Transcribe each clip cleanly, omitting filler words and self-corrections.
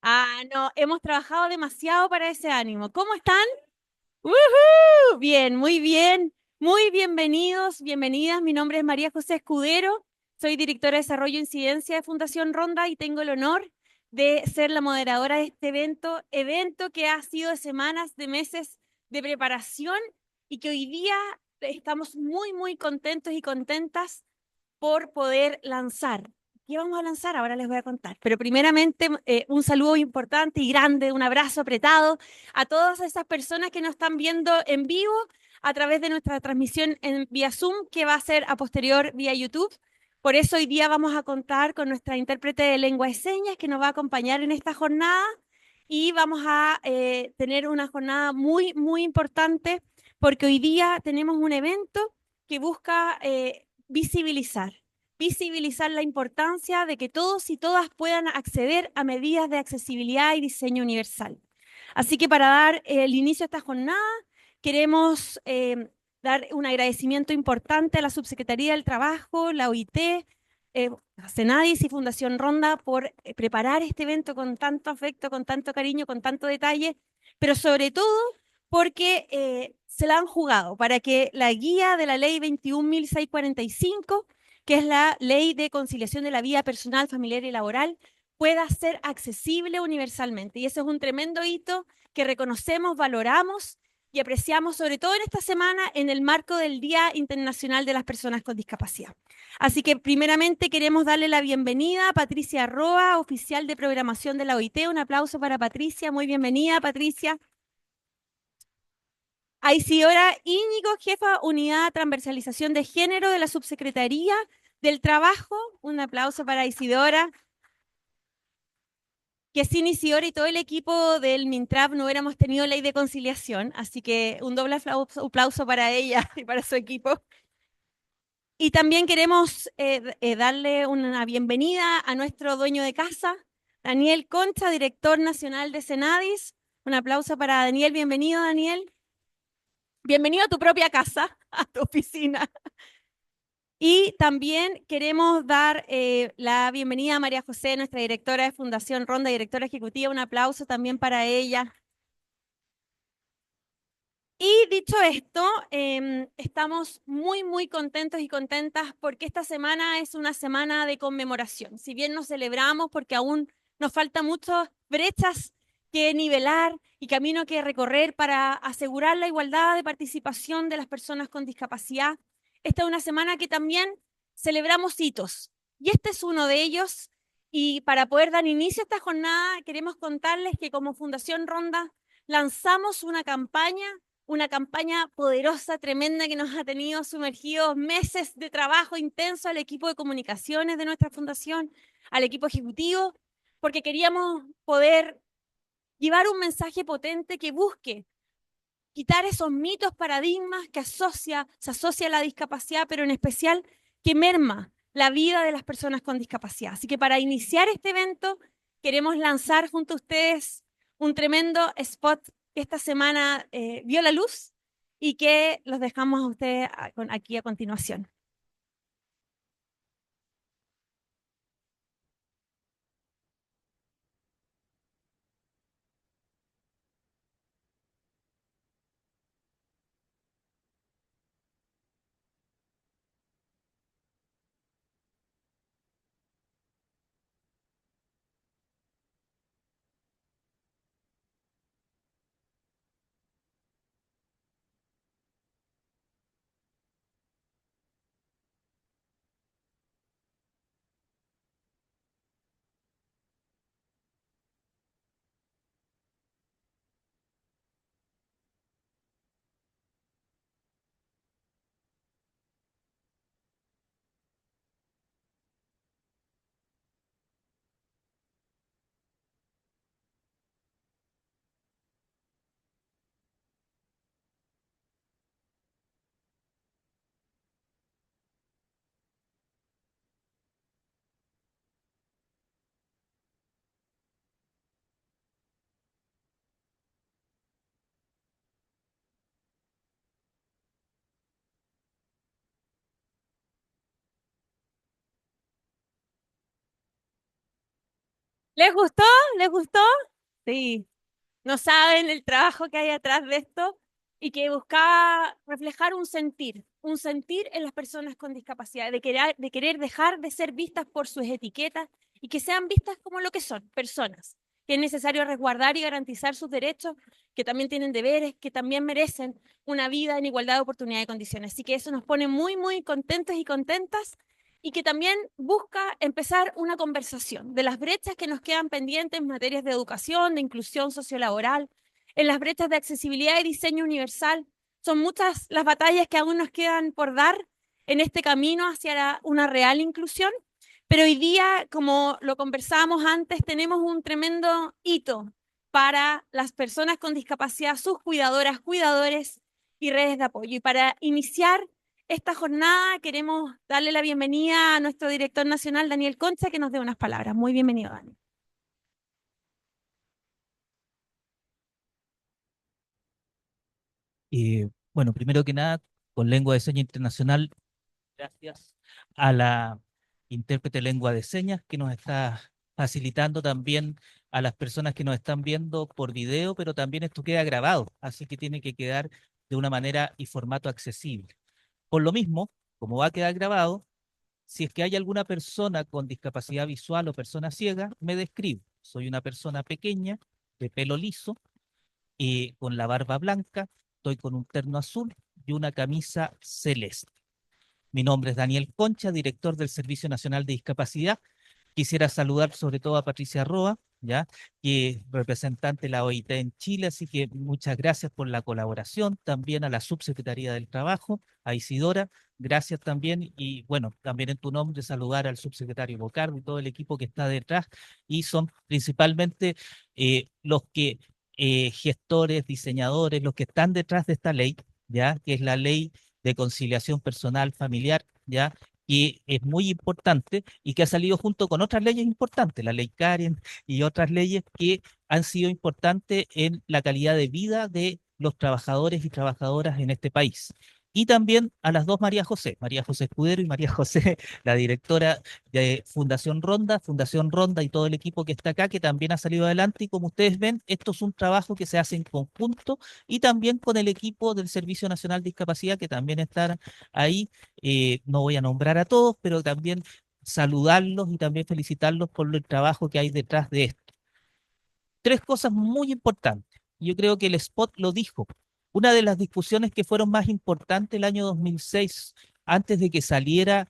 No, hemos trabajado demasiado para ese ánimo. ¿Cómo están? ¡Woohoo! Bien, muy bien. Muy bienvenidos, bienvenidas. Mi nombre es María José Escudero. Soy directora de Desarrollo e Incidencia de Fundación Ronda y tengo el honor de ser la moderadora de este evento que ha sido de semanas, de meses de preparación y que hoy día estamos muy contentos y contentas por poder lanzar. ¿Qué vamos a lanzar? Ahora les voy a contar. Pero primeramente, un saludo importante y grande, un abrazo apretado a todas esas personas que nos están viendo en vivo a través de nuestra transmisión en vía Zoom, que va a ser a posterior vía YouTube. Por eso hoy día vamos a contar con nuestra intérprete de lengua de señas que nos va a acompañar en esta jornada y vamos a tener una jornada muy importante porque hoy día tenemos un evento que busca visibilizar la importancia de que todos y todas puedan acceder a medidas de accesibilidad y diseño universal. Así que para dar el inicio a esta jornada, queremos dar un agradecimiento importante a la Subsecretaría del Trabajo, la OIT, a Senadis y Fundación Ronda por preparar este evento con tanto afecto, con tanto cariño, con tanto detalle, pero sobre todo porque se la han jugado para que la guía de la ley 21.645, que es la ley de conciliación de la vida personal, familiar y laboral, pueda ser accesible universalmente. Y ese es un tremendo hito que reconocemos, valoramos y apreciamos, sobre todo en esta semana, en el marco del Día Internacional de las Personas con Discapacidad. Así que primeramente queremos darle la bienvenida a Patricia Roa, oficial de programación de la OIT. Un aplauso para Patricia. Muy bienvenida, Patricia. Isidora Íñigo, jefa Unidad Transversalización de Género de la Subsecretaría del Trabajo. Un aplauso para Isidora, que sin Isidora y todo el equipo del MINTRAP no hubiéramos tenido ley de conciliación, así que un doble aplauso para ella y para su equipo. Y también queremos darle una bienvenida a nuestro dueño de casa, Daniel Concha, director nacional de Senadis. Un aplauso para Daniel. Bienvenido, Daniel. Bienvenido a tu propia casa, a tu oficina. Y también queremos dar la bienvenida a María José, nuestra directora de Fundación Ronda, directora ejecutiva. Un aplauso también para ella. Y dicho esto, estamos muy contentos y contentas porque esta semana es una semana de conmemoración. Si bien nos celebramos porque aún nos faltan muchas brechas que nivelar y camino que recorrer para asegurar la igualdad de participación de las personas con discapacidad, esta es una semana que también celebramos hitos. Y este es uno de ellos. Y para poder dar inicio a esta jornada, queremos contarles que como Fundación Ronda lanzamos una campaña poderosa, tremenda, que nos ha tenido sumergidos meses de trabajo intenso al equipo de comunicaciones de nuestra fundación, al equipo ejecutivo, porque queríamos poder llevar un mensaje potente que busque quitar esos mitos, paradigmas que se asocia a la discapacidad, pero en especial que merma la vida de las personas con discapacidad. Así que para iniciar este evento, queremos lanzar junto a ustedes un tremendo spot que esta semana vio la luz y que los dejamos a ustedes aquí a continuación. ¿Les gustó? ¿Les gustó? Sí. No saben el trabajo que hay atrás de esto y que buscaba reflejar un sentir en las personas con discapacidad, de querer dejar de ser vistas por sus etiquetas y que sean vistas como lo que son, personas, que es necesario resguardar y garantizar sus derechos, que también tienen deberes, que también merecen una vida en igualdad de oportunidades y condiciones. Así que eso nos pone muy, muy contentos y contentas y que también busca empezar una conversación de las brechas que nos quedan pendientes en materias de educación, de inclusión sociolaboral, en las brechas de accesibilidad y diseño universal. Son muchas las batallas que aún nos quedan por dar en este camino hacia una real inclusión, pero hoy día, como lo conversábamos antes, tenemos un tremendo hito para las personas con discapacidad, sus cuidadoras, cuidadores y redes de apoyo. Y para iniciar esta jornada queremos darle la bienvenida a nuestro director nacional, Daniel Concha, que nos dé unas palabras. Muy bienvenido, Dani. Bueno, primero que nada, con Lengua de Señas Internacional, gracias a la intérprete de lengua de señas que nos está facilitando también a las personas que nos están viendo por video, pero también esto queda grabado, así que tiene que quedar de una manera y formato accesible. Por lo mismo, como va a quedar grabado, si es que hay alguna persona con discapacidad visual o persona ciega, me describo. Soy una persona pequeña, de pelo liso, con la barba blanca, estoy con un terno azul y una camisa celeste. Mi nombre es Daniel Concha, director del Servicio Nacional de Discapacidad. Quisiera saludar sobre todo a Patricia Roa, ¿ya? Que es representante de la OIT en Chile, así que muchas gracias por la colaboración. También a la Subsecretaría del Trabajo, a Isidora, gracias también. Y bueno, también en tu nombre saludar al subsecretario Bocardo y todo el equipo que está detrás. Y son principalmente los que, gestores, diseñadores, los que están detrás de esta ley, ¿ya? Que es la ley de conciliación personal familiar, ¿ya? Que es muy importante y que ha salido junto con otras leyes importantes, la ley Karen y otras leyes que han sido importantes en la calidad de vida de los trabajadores y trabajadoras en este país. Y también a las dos María José Escudero y María José, la directora de Fundación Ronda y todo el equipo que está acá, que también ha salido adelante. Y como ustedes ven, esto es un trabajo que se hace en conjunto y también con el equipo del Servicio Nacional de Discapacidad, que también está ahí. No voy a nombrar a todos, pero también saludarlos y también felicitarlos por el trabajo que hay detrás de esto. Tres cosas muy importantes. Yo creo que el spot lo dijo. Una de las discusiones que fueron más importantes el año 2006, antes de que saliera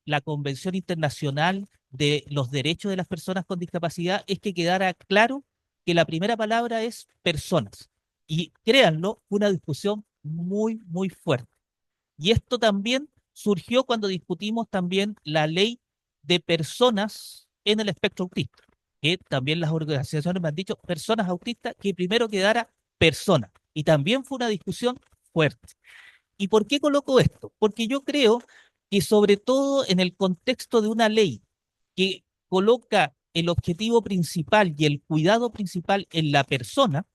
la Convención Internacional de los Derechos de las Personas con Discapacidad, es que quedara claro que la primera palabra es personas. Y créanlo, fue una discusión muy, muy fuerte. Y esto también surgió cuando discutimos también la ley de personas en el espectro autista, que también las organizaciones me han dicho, personas autistas, que primero quedara persona. Y también fue una discusión fuerte. ¿Y por qué coloco esto? Porque yo creo que sobre todo en el contexto de una ley que coloca el objetivo principal y el cuidado principal en la persona,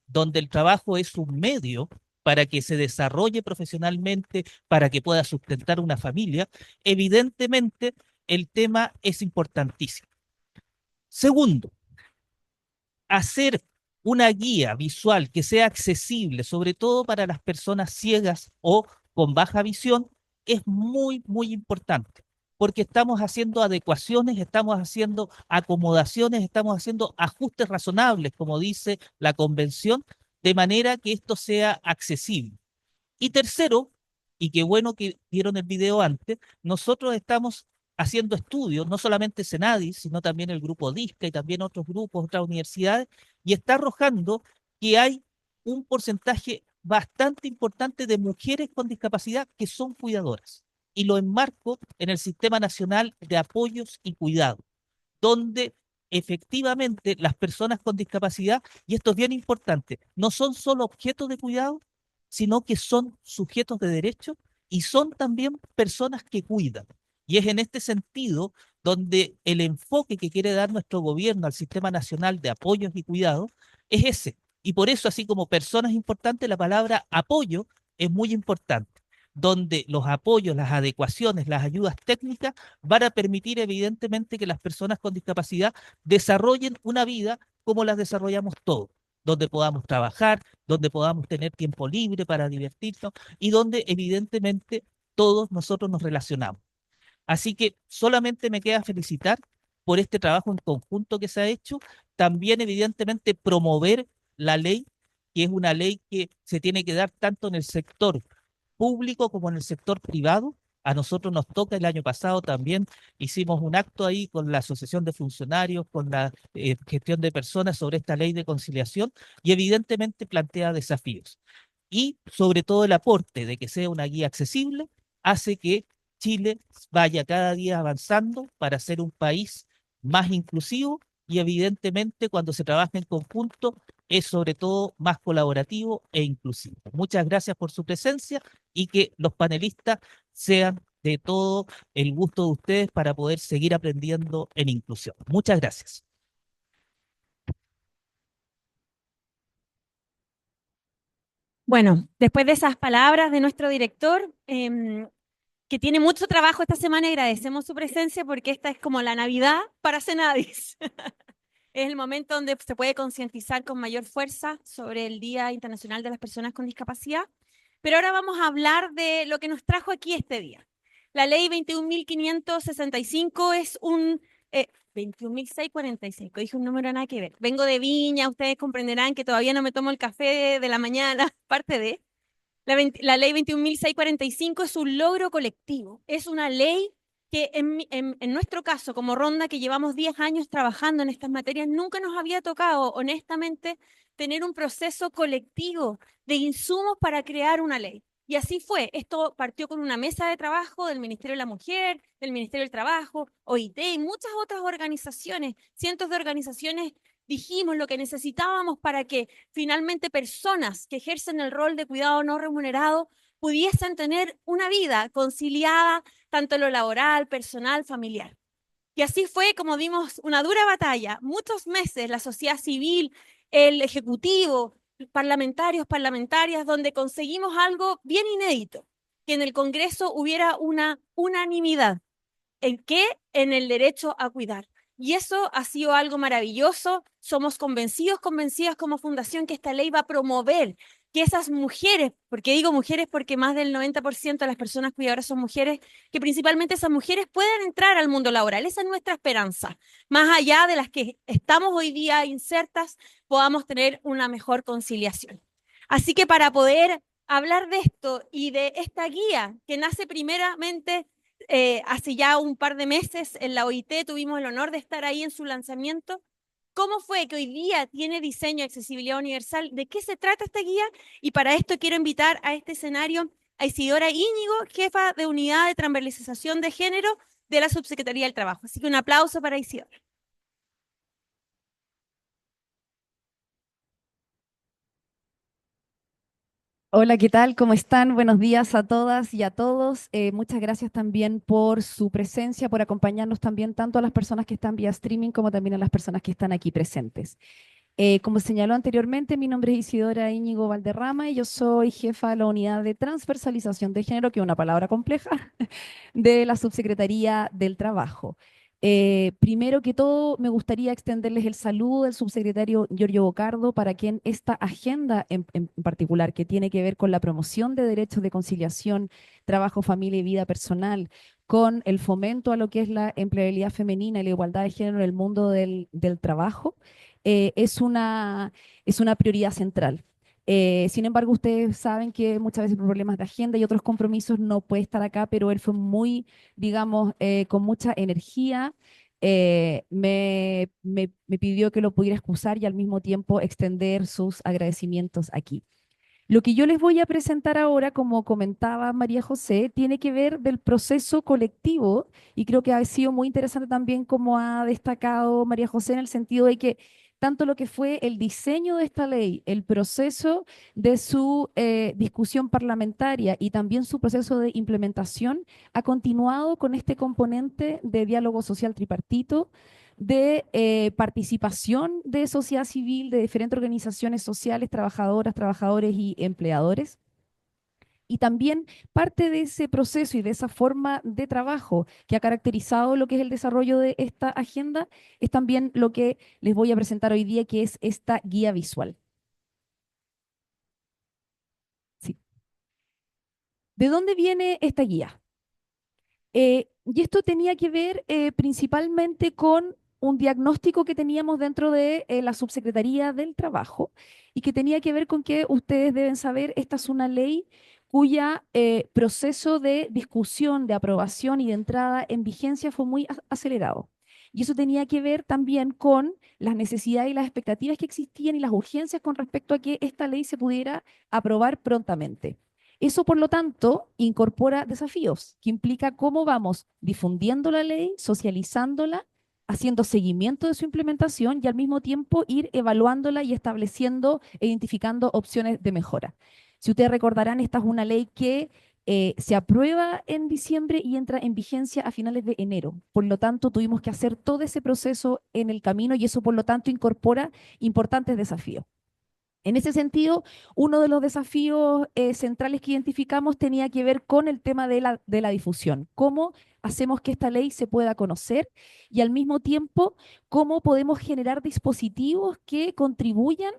donde el trabajo es un medio para que se desarrolle profesionalmente, para que pueda sustentar una familia, evidentemente el tema es importantísimo. Segundo, hacer una guía visual que sea accesible, sobre todo para las personas ciegas o con baja visión, es muy, muy importante, porque estamos haciendo adecuaciones, estamos haciendo acomodaciones, estamos haciendo ajustes razonables, como dice la convención, de manera que esto sea accesible. Y tercero, y qué bueno que vieron el video antes, nosotros estamos haciendo estudios, no solamente Senadis, sino también el grupo DISCA y también otros grupos, otras universidades, y está arrojando que hay un porcentaje bastante importante de mujeres con discapacidad que son cuidadoras. Y lo enmarco en el Sistema Nacional de Apoyos y Cuidados, donde efectivamente las personas con discapacidad, y esto es bien importante, no son solo objetos de cuidado, sino que son sujetos de derecho y son también personas que cuidan. Y es en este sentido donde el enfoque que quiere dar nuestro gobierno al Sistema Nacional de Apoyos y Cuidados es ese. Y por eso, así como persona es importante, la palabra apoyo es muy importante. donde los apoyos, las adecuaciones, las ayudas técnicas van a permitir evidentemente que las personas con discapacidad desarrollen una vida como las desarrollamos todos, donde podamos trabajar, donde podamos tener tiempo libre para divertirnos y donde evidentemente todos nosotros nos relacionamos. Así que solamente me queda felicitar por este trabajo en conjunto que se ha hecho, también evidentemente promover la ley, que es una ley que se tiene que dar tanto en el sector público como en el sector privado. A nosotros nos toca el año pasado también, hicimos un acto ahí con la Asociación de Funcionarios, con la gestión de personas sobre esta ley de conciliación y evidentemente plantea desafíos. Y sobre todo el aporte de que sea una guía accesible hace que Chile vaya cada día avanzando para ser un país más inclusivo y evidentemente cuando se trabaja en conjunto es sobre todo más colaborativo e inclusivo. Muchas gracias por su presencia y que los panelistas sean de todo el gusto de ustedes para poder seguir aprendiendo en inclusión. Muchas gracias. Bueno, después de esas palabras de nuestro director, que tiene mucho trabajo esta semana, agradecemos su presencia porque esta es como la Navidad para Cenadis. Es el momento donde se puede concientizar con mayor fuerza sobre el Día Internacional de las Personas con Discapacidad. Pero ahora vamos a hablar de lo que nos trajo aquí este día. La ley 21.565 es un... 21.645, dije un número nada que ver. Vengo de Viña, ustedes comprenderán que todavía no me tomo el café de la mañana, parte de... La ley 21.645 es un logro colectivo, es una ley que en nuestro caso, como Ronda, que llevamos 10 años trabajando en estas materias, nunca nos había tocado, honestamente, tener un proceso colectivo de insumos para crear una ley. Y así fue. Esto partió con una mesa de trabajo del Ministerio de la Mujer, del Ministerio del Trabajo, OIT y muchas otras organizaciones, cientos de organizaciones. Dijimos lo que necesitábamos para que finalmente personas que ejercen el rol de cuidado no remunerado pudiesen tener una vida conciliada, tanto en lo laboral, personal, familiar. Y así fue como dimos una dura batalla, muchos meses, la sociedad civil, el ejecutivo, parlamentarios, parlamentarias, donde conseguimos algo bien inédito, que en el Congreso hubiera una unanimidad. ¿En qué? En el derecho a cuidar. Y eso ha sido algo maravilloso. Somos convencidos, convencidas como fundación que esta ley va a promover que esas mujeres, porque digo mujeres porque más del 90% de las personas cuidadoras son mujeres, que principalmente esas mujeres puedan entrar al mundo laboral. Esa es nuestra esperanza. Más allá de las que estamos hoy día insertas, podamos tener una mejor conciliación. Así que para poder hablar de esto y de esta guía que nace primeramente hace ya un par de meses en la OIT tuvimos el honor de estar ahí en su lanzamiento. ¿Cómo fue que hoy día tiene diseño de accesibilidad universal? ¿De qué se trata esta guía? Y para esto quiero invitar a este escenario a Isidora Íñigo, jefa de Unidad de Transversalización de Género de la Subsecretaría del Trabajo. Así que un aplauso para Isidora. Hola, ¿qué tal? ¿Cómo están? Buenos días a todas y a todos. Muchas gracias también por su presencia, por acompañarnos también tanto a las personas que están vía streaming como también a las personas que están aquí presentes. Como señaló anteriormente, mi nombre es Isidora Íñigo Valderrama y yo soy jefa de la unidad de transversalización de género, que es una palabra compleja, de la Subsecretaría del Trabajo. Primero que todo, me gustaría extenderles el saludo del subsecretario Giorgio Bocardo, para quien esta agenda en particular, que tiene que ver con la promoción de derechos de conciliación, trabajo, familia y vida personal, con el fomento a lo que es la empleabilidad femenina y la igualdad de género en el mundo del trabajo, es una prioridad central. Sin embargo, ustedes saben que muchas veces por problemas de agenda y otros compromisos no puede estar acá, pero él fue muy, digamos, con mucha energía. Me pidió que lo pudiera excusar y al mismo tiempo extender sus agradecimientos aquí. Lo que yo les voy a presentar ahora, como comentaba María José, tiene que ver del proceso colectivo y creo que ha sido muy interesante también como ha destacado María José en el sentido de que tanto lo que fue el diseño de esta ley, el proceso de su discusión parlamentaria y también su proceso de implementación ha continuado con este componente de diálogo social tripartito, de participación de sociedad civil, de diferentes organizaciones sociales, trabajadoras, trabajadores y empleadores. Y también parte de ese proceso y de esa forma de trabajo que ha caracterizado lo que es el desarrollo de esta agenda es también lo que les voy a presentar hoy día, que es esta guía visual. Sí. ¿De dónde viene esta guía? Y esto tenía que ver principalmente con un diagnóstico que teníamos dentro de la Subsecretaría del Trabajo y que tenía que ver con que ustedes deben saber, esta es una ley cuya proceso de discusión, de aprobación y de entrada en vigencia fue muy acelerado. Y eso tenía que ver también con las necesidades y las expectativas que existían y las urgencias con respecto a que esta ley se pudiera aprobar prontamente. Eso, por lo tanto, incorpora desafíos que implica cómo vamos difundiendo la ley, socializándola, haciendo seguimiento de su implementación y al mismo tiempo ir evaluándola y estableciendo e identificando opciones de mejora. Si ustedes recordarán, esta es una ley que se aprueba en diciembre y entra en vigencia a finales de enero. Por lo tanto, tuvimos que hacer todo ese proceso en el camino y eso, por lo tanto, incorpora importantes desafíos. En ese sentido, uno de los desafíos centrales que identificamos tenía que ver con el tema de la difusión. Cómo hacemos que esta ley se pueda conocer y al mismo tiempo cómo podemos generar dispositivos que contribuyan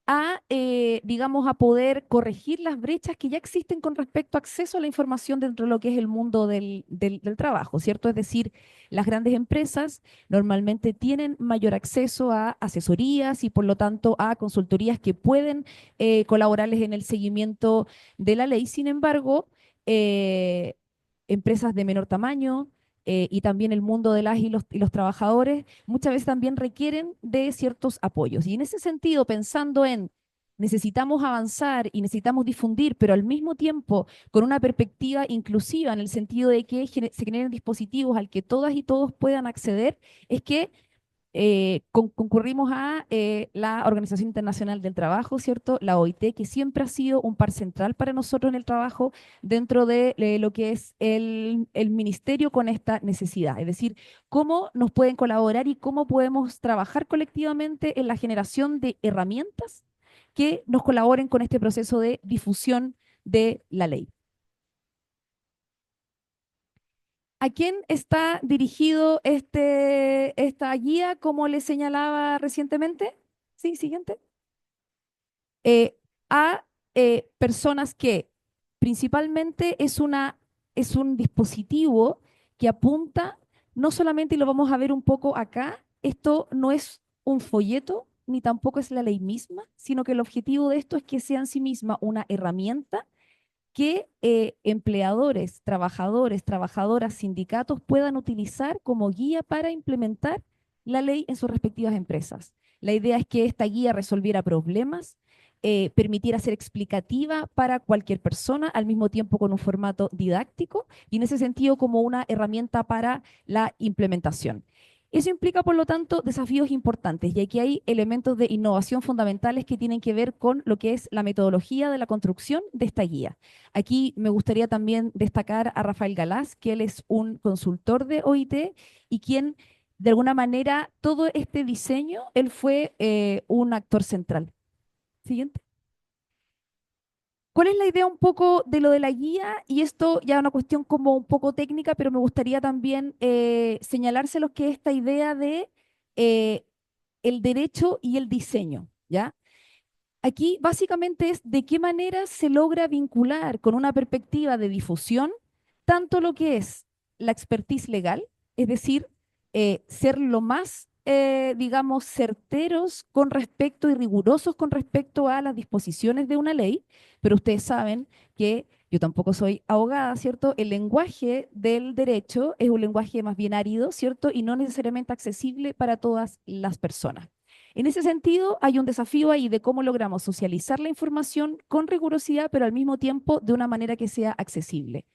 a, digamos, a poder corregir las brechas que ya existen con respecto a acceso a la información dentro de lo que es el mundo del trabajo, ¿cierto? Es decir, las grandes empresas normalmente tienen mayor acceso a asesorías y por lo tanto a consultorías que pueden colaborarles en el seguimiento de la ley. Sin embargo, eh, empresas de menor tamaño, y también el mundo de las y los trabajadores muchas veces también requieren de ciertos apoyos. Y en ese sentido, pensando en necesitamos avanzar y necesitamos difundir, pero al mismo tiempo con una perspectiva inclusiva en el sentido de que se generen dispositivos al que todas y todos puedan acceder, es que concurrimos a la Organización Internacional del Trabajo, ¿cierto? La OIT, que siempre ha sido un par central para nosotros en el trabajo dentro de lo que es el ministerio con esta necesidad. Es decir, cómo nos pueden colaborar y cómo podemos trabajar colectivamente en la generación de herramientas que nos colaboren con este proceso de difusión de la ley. ¿A quién está dirigido esta guía, como les señalaba recientemente? Sí, siguiente. A personas que principalmente es un dispositivo que apunta, no solamente, y lo vamos a ver un poco acá, esto no es un folleto, ni tampoco es la ley misma, sino que el objetivo de esto es que sea en sí misma una herramienta que empleadores, trabajadores, trabajadoras, sindicatos puedan utilizar como guía para implementar la ley en sus respectivas empresas. La idea es que esta guía resolviera problemas, permitiera ser explicativa para cualquier persona, al mismo tiempo con un formato didáctico y en ese sentido como una herramienta para la implementación. Eso implica, por lo tanto, desafíos importantes, y aquí hay elementos de innovación fundamentales que tienen que ver con lo que es la metodología de la construcción de esta guía. Aquí me gustaría también destacar a Rafael Galás, que él es un consultor de OIT y quien, de alguna manera, todo este diseño, él fue un actor central. Siguiente. ¿Cuál es la idea un poco de lo de la guía? Y esto ya es una cuestión como un poco técnica, pero me gustaría también señalárselos que esta idea de eh, el derecho y el diseño, ¿ya? Aquí básicamente es de qué manera se logra vincular con una perspectiva de difusión tanto lo que es la expertise legal, es decir, ser lo más, digamos, certeros con respecto y rigurosos con respecto a las disposiciones de una ley, pero ustedes saben que yo tampoco soy abogada, ¿cierto? El lenguaje del derecho es un lenguaje más bien árido, ¿cierto? Y no necesariamente accesible para todas las personas. En ese sentido, hay un desafío ahí de cómo logramos socializar la información con rigurosidad, pero al mismo tiempo de una manera que sea accesible.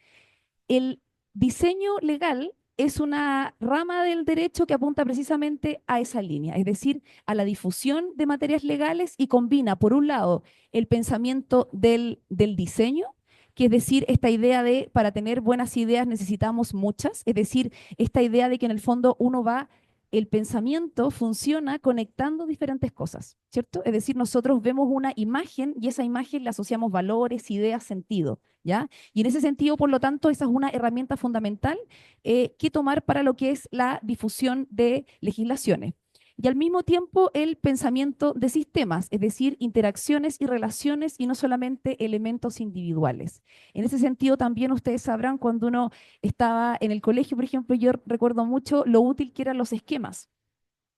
El diseño legal es una rama del derecho que apunta precisamente a esa línea, es decir, a la difusión de materias legales y combina, por un lado, el pensamiento del diseño, que es decir, esta idea de para tener buenas ideas necesitamos muchas, es decir, esta idea de que en el fondo uno va el pensamiento funciona conectando diferentes cosas, ¿cierto? Es decir, nosotros vemos una imagen y esa imagen le asociamos valores, ideas, sentido, ¿ya? Y en ese sentido, por lo tanto, esa es una herramienta fundamental que tomar para lo que es la difusión de legislaciones. Y al mismo tiempo el pensamiento de sistemas, es decir, interacciones y relaciones y no solamente elementos individuales. En ese sentido, también ustedes sabrán cuando uno estaba en el colegio, por ejemplo, yo recuerdo mucho lo útil que eran los esquemas.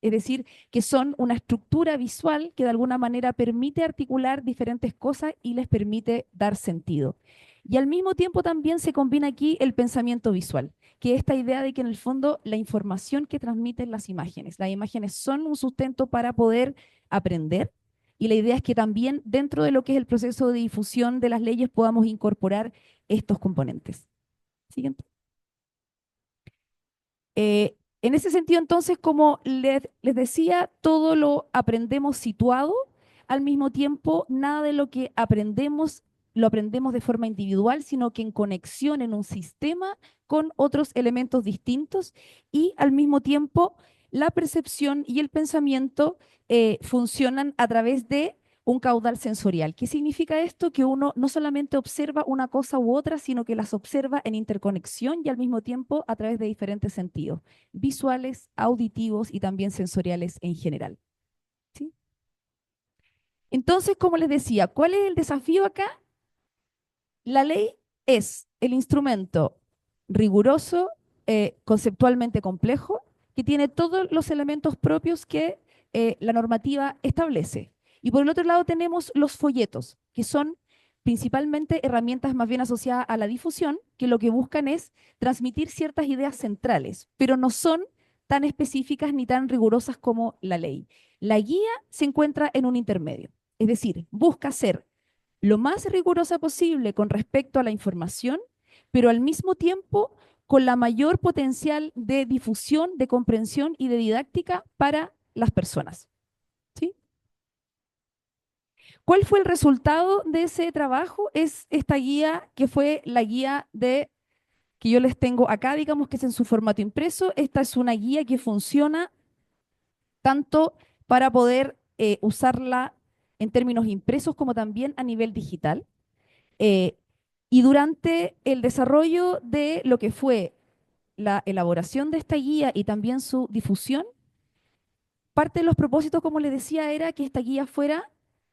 Es decir, que son una estructura visual que de alguna manera permite articular diferentes cosas y les permite dar sentido. Y al mismo tiempo también se combina aquí el pensamiento visual, que es esta idea de que en el fondo la información que transmiten las imágenes son un sustento para poder aprender. Y la idea es que también dentro de lo que es el proceso de difusión de las leyes podamos incorporar estos componentes. Siguiente. En ese sentido, entonces, como les decía, todo lo aprendemos situado, al mismo tiempo, nada de lo que aprendemos lo aprendemos de forma individual, sino que en conexión en un sistema con otros elementos distintos y al mismo tiempo la percepción y el pensamiento funcionan a través de un caudal sensorial. ¿Qué significa esto? Que uno no solamente observa una cosa u otra, sino que las observa en interconexión y al mismo tiempo a través de diferentes sentidos, visuales, auditivos y también sensoriales en general. ¿Sí? Entonces, como les decía, ¿cuál es el desafío acá? La ley es el instrumento riguroso, conceptualmente complejo, que tiene todos los elementos propios que la normativa establece. Y por el otro lado tenemos los folletos, que son principalmente herramientas más bien asociadas a la difusión, que lo que buscan es transmitir ciertas ideas centrales, pero no son tan específicas ni tan rigurosas como la ley. La guía se encuentra en un intermedio, es decir, busca ser lo más rigurosa posible con respecto a la información, pero al mismo tiempo con la mayor potencial de difusión, de comprensión y de didáctica para las personas. ¿Sí? ¿Cuál fue el resultado de ese trabajo? Es esta guía que fue la guía que yo les tengo acá, digamos que es en su formato impreso. Esta es una guía que funciona tanto para poder usarla en términos impresos como también a nivel digital. Eh, y durante el desarrollo de lo que fue la elaboración de esta guía y también su difusión, parte de los propósitos, como les decía, era que esta guía fuera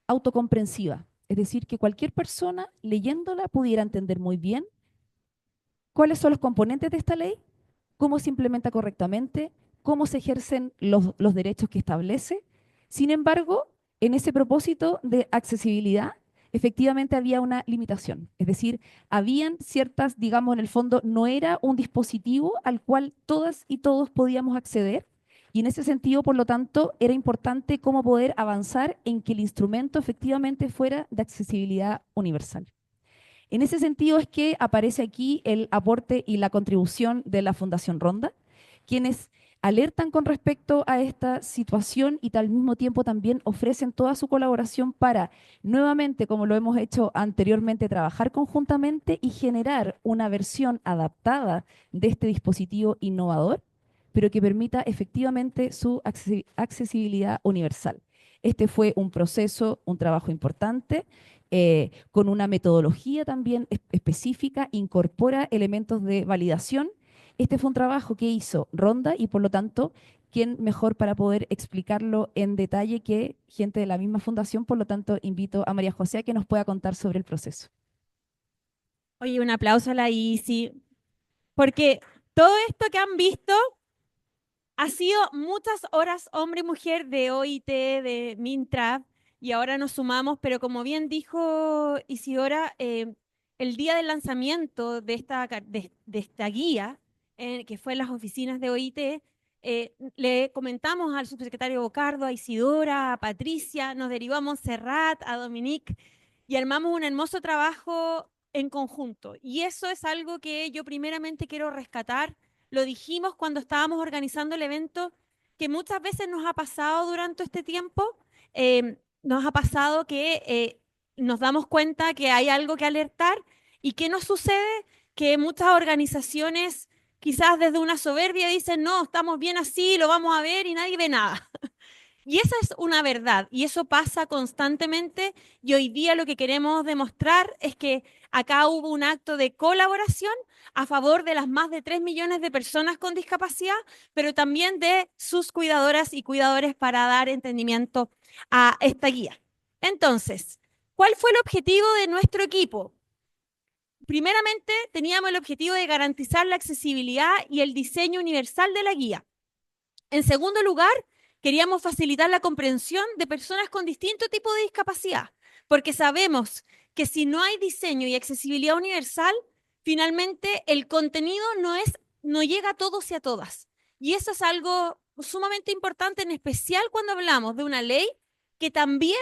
autocomprensiva. Es decir, que cualquier persona leyéndola pudiera entender muy bien cuáles son los componentes de esta ley, cómo se implementa correctamente, cómo se ejercen los derechos que establece. Sin embargo, en ese propósito de accesibilidad, efectivamente había una limitación. Es decir, habían ciertas, digamos, en el fondo, no era un dispositivo al cual todas y todos podíamos acceder. Y en ese sentido, por lo tanto, era importante cómo poder avanzar en que el instrumento efectivamente fuera de accesibilidad universal. En ese sentido es que aparece aquí el aporte y la contribución de la Fundación Ronda, quienes alertan con respecto a esta situación y al mismo tiempo también ofrecen toda su colaboración para, nuevamente, como lo hemos hecho anteriormente, trabajar conjuntamente y generar una versión adaptada de este dispositivo innovador, pero que permita efectivamente su accesibilidad universal. Este fue un proceso, un trabajo importante con una metodología también específica, incorpora elementos de validación. Este fue un trabajo que hizo Ronda y por lo tanto, ¿quién mejor para poder explicarlo en detalle que gente de la misma fundación? Por lo tanto, invito a María José a que nos pueda contar sobre el proceso. Oye, un aplauso a la ICI, porque todo esto que han visto ha sido muchas horas hombre y mujer de OIT, de Mintrap, y ahora nos sumamos, pero como bien dijo Isidora, el día del lanzamiento de esta guía, que fue en las oficinas de OIT, le comentamos al subsecretario Bocardo, a Isidora, a Patricia, nos derivamos a Montserrat, a Dominique, y armamos un hermoso trabajo en conjunto. Y eso es algo que yo primeramente quiero rescatar. Lo dijimos cuando estábamos organizando el evento, que muchas veces nos ha pasado durante este tiempo, nos ha pasado que nos damos cuenta que hay algo que alertar y ¿qué nos sucede? Que muchas organizaciones quizás desde una soberbia dicen, no, estamos bien así, lo vamos a ver y nadie ve nada. Y esa es una verdad, y eso pasa constantemente, y hoy día lo que queremos demostrar es que acá hubo un acto de colaboración a favor de las más de 3 millones de personas con discapacidad, pero también de sus cuidadoras y cuidadores para dar entendimiento a esta guía. Entonces, ¿cuál fue el objetivo de nuestro equipo? Primeramente, teníamos el objetivo de garantizar la accesibilidad y el diseño universal de la guía. En segundo lugar, queríamos facilitar la comprensión de personas con distinto tipo de discapacidad, porque sabemos que si no hay diseño y accesibilidad universal, finalmente el contenido no llega a todos y a todas. Y eso es algo sumamente importante, en especial cuando hablamos de una ley que también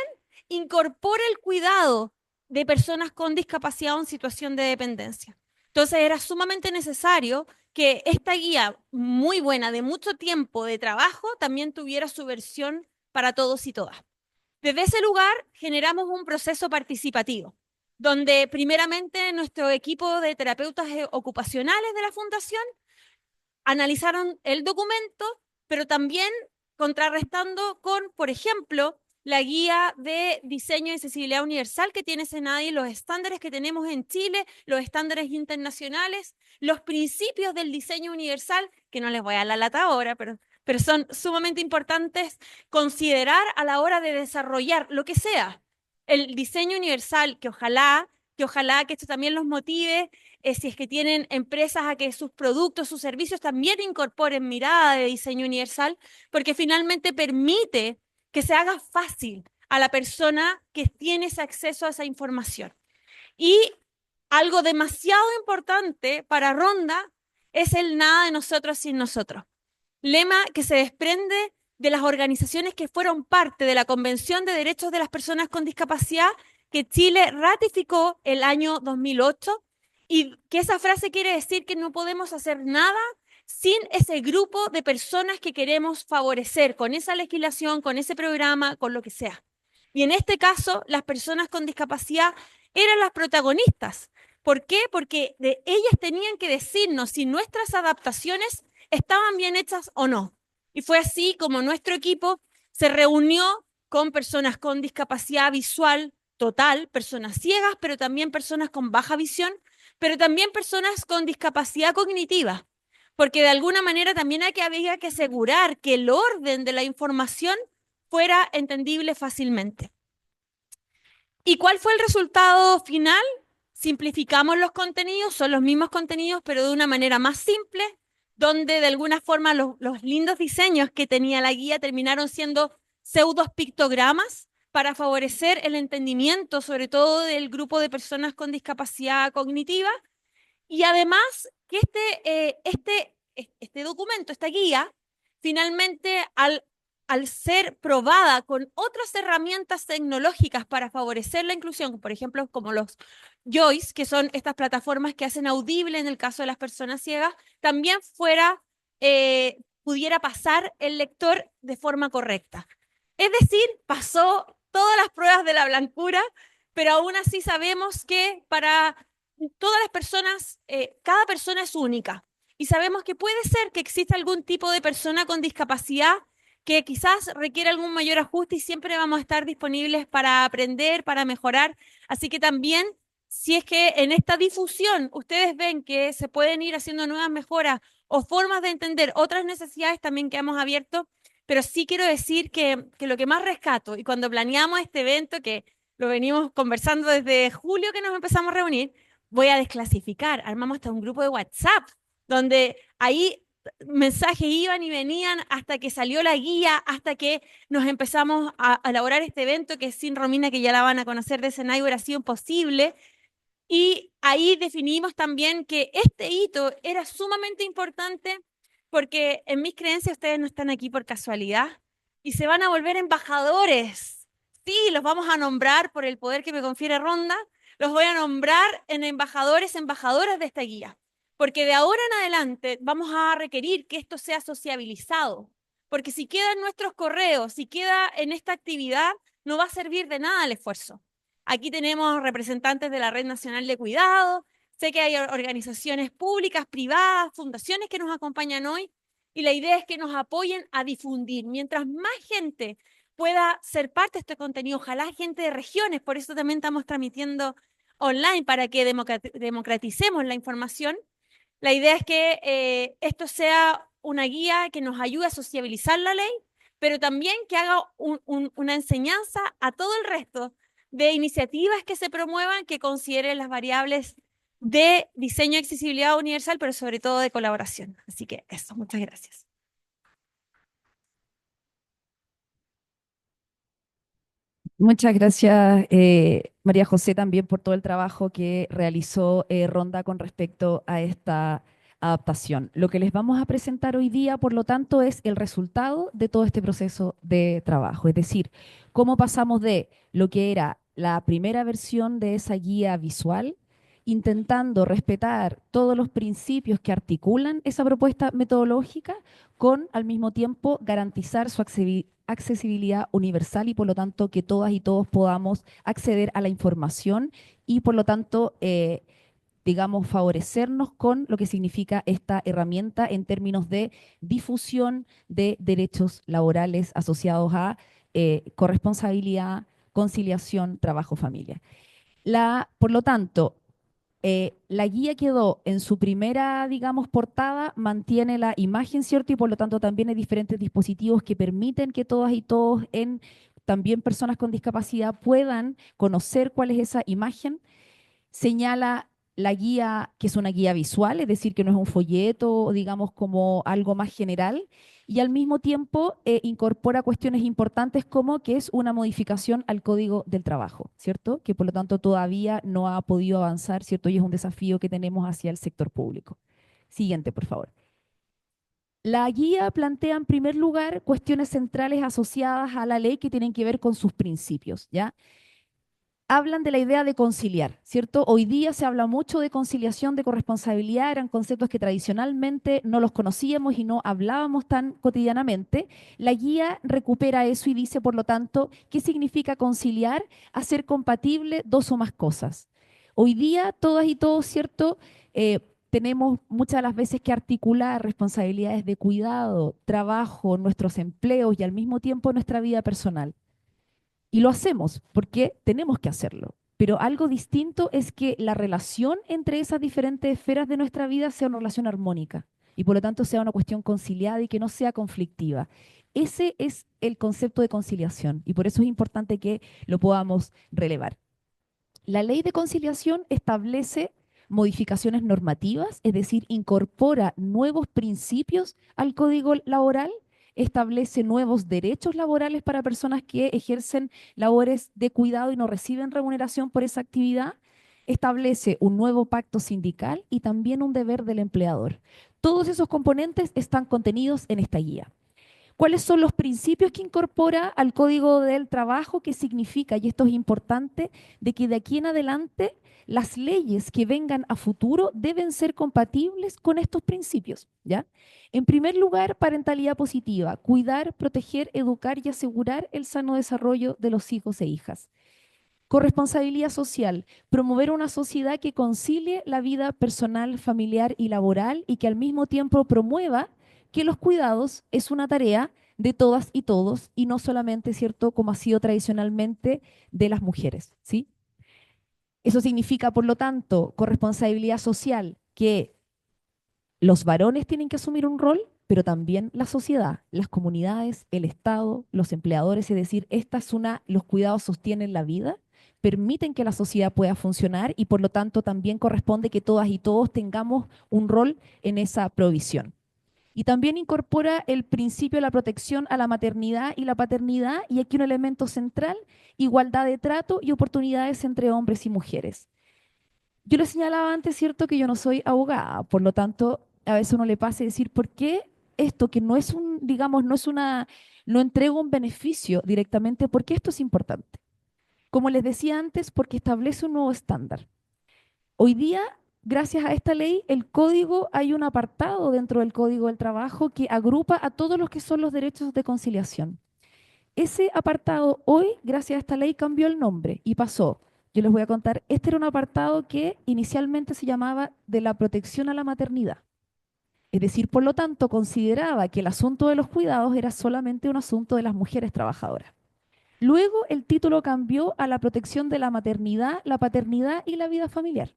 incorpora el cuidado de personas con discapacidad o en situación de dependencia. Entonces era sumamente necesario que esta guía muy buena de mucho tiempo de trabajo también tuviera su versión para todos y todas. Desde ese lugar generamos un proceso participativo, donde primeramente nuestro equipo de terapeutas ocupacionales de la Fundación analizaron el documento, pero también contrarrestando con, por ejemplo, la guía de diseño y accesibilidad universal que tiene SENADI, los estándares que tenemos en Chile, los estándares internacionales, los principios del diseño universal, que no les voy a dar la lata ahora, pero son sumamente importantes considerar a la hora de desarrollar lo que sea. El diseño universal, que ojalá que esto también los motive, si es que tienen empresas a que sus productos, sus servicios también incorporen mirada de diseño universal, porque finalmente permite que se haga fácil a la persona que tiene ese acceso a esa información. Y algo demasiado importante para Ronda es el nada de nosotros sin nosotros. Lema que se desprende de las organizaciones que fueron parte de la Convención de Derechos de las Personas con Discapacidad que Chile ratificó el año 2008, y que esa frase quiere decir que no podemos hacer nada sin ese grupo de personas que queremos favorecer con esa legislación, con ese programa, con lo que sea. Y en este caso, las personas con discapacidad eran las protagonistas. ¿Por qué? Porque ellas tenían que decirnos si nuestras adaptaciones estaban bien hechas o no. Y fue así como nuestro equipo se reunió con personas con discapacidad visual total, personas ciegas, pero también personas con baja visión, pero también personas con discapacidad cognitiva, porque de alguna manera también había que asegurar que el orden de la información fuera entendible fácilmente. ¿Y cuál fue el resultado final? Simplificamos los contenidos, son los mismos contenidos, pero de una manera más simple, donde de alguna forma los lindos diseños que tenía la guía terminaron siendo pseudos pictogramas para favorecer el entendimiento, sobre todo del grupo de personas con discapacidad cognitiva. Y además que este documento, esta guía, finalmente al ser probada con otras herramientas tecnológicas para favorecer la inclusión, por ejemplo, como los Joyce, que son estas plataformas que hacen audible en el caso de las personas ciegas, también pudiera pasar el lector de forma correcta. Es decir, pasó todas las pruebas de la blancura, pero aún así sabemos que para todas las personas, cada persona es única. Y sabemos que puede ser que exista algún tipo de persona con discapacidad que quizás requiere algún mayor ajuste, y siempre vamos a estar disponibles para aprender, para mejorar. Así que también, si es que en esta difusión ustedes ven que se pueden ir haciendo nuevas mejoras o formas de entender otras necesidades, también quedamos abiertos. Pero sí quiero decir que lo que más rescato, y cuando planeamos este evento, que lo venimos conversando desde julio que nos empezamos a reunir, voy a desclasificar, armamos hasta un grupo de WhatsApp, donde ahí mensajes iban y venían hasta que salió la guía, hasta que nos empezamos a elaborar este evento, que sin Romina, que ya la van a conocer de Senai, hubiera sido imposible. Y ahí definimos también que este hito era sumamente importante, porque en mis creencias ustedes no están aquí por casualidad y se van a volver embajadores. Sí, los vamos a nombrar por el poder que me confiere Ronda, los voy a nombrar en embajadores, embajadoras de esta guía, porque de ahora en adelante vamos a requerir que esto sea sociabilizado, porque si queda en nuestros correos, si queda en esta actividad, no va a servir de nada el esfuerzo. Aquí tenemos representantes de la Red Nacional de Cuidado, Sé que hay organizaciones públicas, privadas, fundaciones que nos acompañan hoy y la idea es que nos apoyen a difundir. Mientras más gente pueda ser parte de este contenido, ojalá gente de regiones, por eso también estamos transmitiendo online para que democraticemos la información. La idea es que esto sea una guía que nos ayude a sociabilizar la ley, pero también que haga una enseñanza a todo el resto de iniciativas que se promuevan, que consideren las variables de diseño y accesibilidad universal, pero sobre todo de colaboración. Así que eso, muchas gracias. Muchas gracias, María José, también por todo el trabajo que realizó Ronda con respecto a esta adaptación. Lo que les vamos a presentar hoy día, por lo tanto, es el resultado de todo este proceso de trabajo, es decir, cómo pasamos de lo que era la primera versión de esa guía visual, intentando respetar todos los principios que articulan esa propuesta metodológica, con al mismo tiempo garantizar su accesibilidad universal y por lo tanto que todas y todos podamos acceder a la información y por lo tanto, digamos, favorecernos con lo que significa esta herramienta en términos de difusión de derechos laborales asociados a corresponsabilidad, conciliación, trabajo, familia. Por lo tanto, la guía quedó en su primera, digamos, portada, mantiene la imagen, ¿cierto? Y por lo tanto también hay diferentes dispositivos que permiten que todas y todos, también personas con discapacidad, puedan conocer cuál es esa imagen. Señala la guía que es una guía visual, es decir, que no es un folleto, digamos, como algo más general, y al mismo tiempo incorpora cuestiones importantes como que es una modificación al Código del Trabajo, ¿cierto? Que por lo tanto todavía no ha podido avanzar, ¿cierto? Y es un desafío que tenemos hacia el sector público. Siguiente, por favor. La guía plantea en primer lugar cuestiones centrales asociadas a la ley que tienen que ver con sus principios, ¿ya? Hablan de la idea de conciliar, ¿cierto? Hoy día se habla mucho de conciliación, de corresponsabilidad, eran conceptos que tradicionalmente no los conocíamos y no hablábamos tan cotidianamente. La guía recupera eso y dice, por lo tanto, ¿qué significa conciliar? Hacer compatible dos o más cosas. Hoy día, todas y todos, ¿cierto? Tenemos muchas de las veces que articular responsabilidades de cuidado, trabajo, nuestros empleos y al mismo tiempo nuestra vida personal. Y lo hacemos porque tenemos que hacerlo. Pero algo distinto es que la relación entre esas diferentes esferas de nuestra vida sea una relación armónica y por lo tanto sea una cuestión conciliada y que no sea conflictiva. Ese es el concepto de conciliación y por eso es importante que lo podamos relevar. La ley de conciliación establece modificaciones normativas, es decir, incorpora nuevos principios al código laboral, establece nuevos derechos laborales para personas que ejercen labores de cuidado y no reciben remuneración por esa actividad, establece un nuevo pacto sindical y también un deber del empleador. Todos esos componentes están contenidos en esta guía. ¿Cuáles son los principios que incorpora al Código del Trabajo? ¿Qué significa? Y esto es importante, de que de aquí en adelante las leyes que vengan a futuro deben ser compatibles con estos principios, ¿ya? En primer lugar, parentalidad positiva, cuidar, proteger, educar y asegurar el sano desarrollo de los hijos e hijas. Corresponsabilidad social, promover una sociedad que concilie la vida personal, familiar y laboral y que al mismo tiempo promueva que los cuidados es una tarea de todas y todos y no solamente, ¿cierto?, como ha sido tradicionalmente de las mujeres, ¿sí? Eso significa, por lo tanto, corresponsabilidad social, que los varones tienen que asumir un rol, pero también la sociedad, las comunidades, el Estado, los empleadores, es decir, los cuidados sostienen la vida, permiten que la sociedad pueda funcionar y por lo tanto también corresponde que todas y todos tengamos un rol en esa provisión. Y también incorpora el principio de la protección a la maternidad y la paternidad, y aquí un elemento central, igualdad de trato y oportunidades entre hombres y mujeres. Yo le señalaba antes, ¿cierto?, que yo no soy abogada, por lo tanto, a veces uno le pasa a decir, ¿por qué esto que no es digamos, no entrega un beneficio directamente? ¿Por qué esto es importante? Como les decía antes, porque establece un nuevo estándar. Hoy día, gracias a esta ley, hay un apartado dentro del Código del Trabajo que agrupa a todos los que son los derechos de conciliación. Ese apartado hoy, gracias a esta ley, cambió el nombre y pasó yo les voy a contar, este era un apartado que inicialmente se llamaba de la protección a la maternidad. Es decir, por lo tanto, consideraba que el asunto de los cuidados era solamente un asunto de las mujeres trabajadoras. Luego el título cambió a la protección de la maternidad, la paternidad y la vida familiar.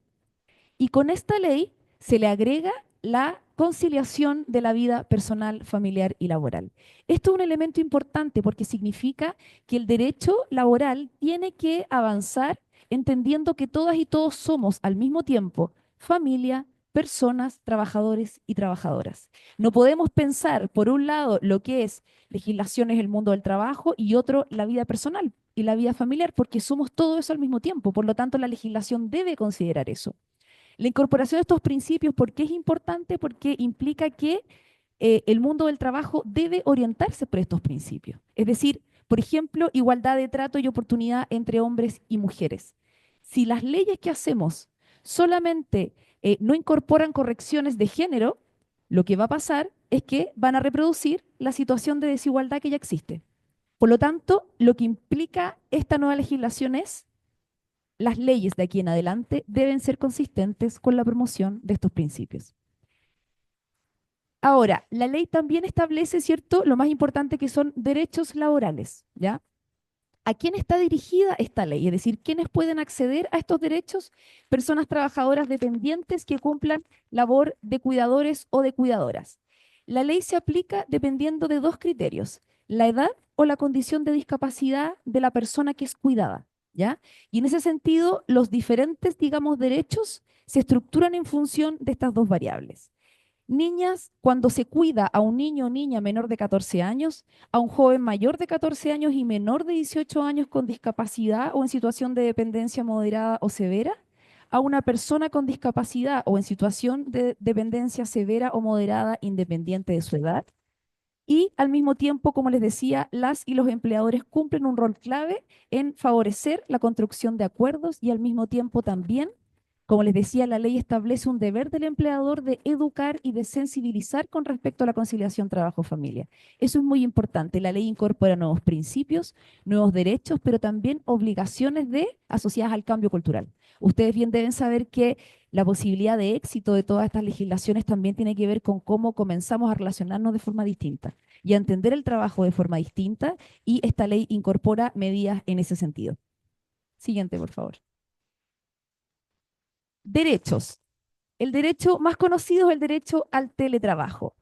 Y con esta ley se le agrega la conciliación de la vida personal, familiar y laboral. Esto es un elemento importante porque significa que el derecho laboral tiene que avanzar entendiendo que todas y todos somos al mismo tiempo familia, personas, trabajadores y trabajadoras. No podemos pensar, por un lado, lo que es legislaciones el mundo del trabajo y otro, la vida personal y la vida familiar, porque somos todo eso al mismo tiempo. Por lo tanto, la legislación debe considerar eso. La incorporación de estos principios, ¿por qué es importante? Porque implica que el mundo del trabajo debe orientarse por estos principios. Es decir, por ejemplo, igualdad de trato y oportunidad entre hombres y mujeres. Si las leyes que hacemos solamente no incorporan correcciones de género, lo que va a pasar es que van a reproducir la situación de desigualdad que ya existe. Por lo tanto, lo que implica esta nueva legislación es las leyes de aquí en adelante deben ser consistentes con la promoción de estos principios. Ahora, la ley también establece, ¿cierto?, lo más importante que son derechos laborales, ¿ya? ¿A quién está dirigida esta ley? Es decir, ¿quiénes pueden acceder a estos derechos? Personas trabajadoras dependientes que cumplan labor de cuidadores o de cuidadoras. La ley se aplica dependiendo de dos criterios, la edad o la condición de discapacidad de la persona que es cuidada, ¿ya? Y en ese sentido, los diferentes, digamos, derechos se estructuran en función de estas dos variables. Niñas, cuando se cuida a un niño o niña menor de 14 años, a un joven mayor de 14 años y menor de 18 años con discapacidad o en situación de dependencia moderada o severa, a una persona con discapacidad o en situación de dependencia severa o moderada independiente de su edad. Y al mismo tiempo, como les decía, las y los empleadores cumplen un rol clave en favorecer la construcción de acuerdos y al mismo tiempo también, como les decía, la ley establece un deber del empleador de educar y de sensibilizar con respecto a la conciliación trabajo-familia. Eso es muy importante. La ley incorpora nuevos principios, nuevos derechos, pero también obligaciones asociadas al cambio cultural. Ustedes bien deben saber que la posibilidad de éxito de todas estas legislaciones también tiene que ver con cómo comenzamos a relacionarnos de forma distinta y a entender el trabajo de forma distinta, y esta ley incorpora medidas en ese sentido. Siguiente, por favor. Derechos. El derecho más conocido es el derecho al teletrabajo.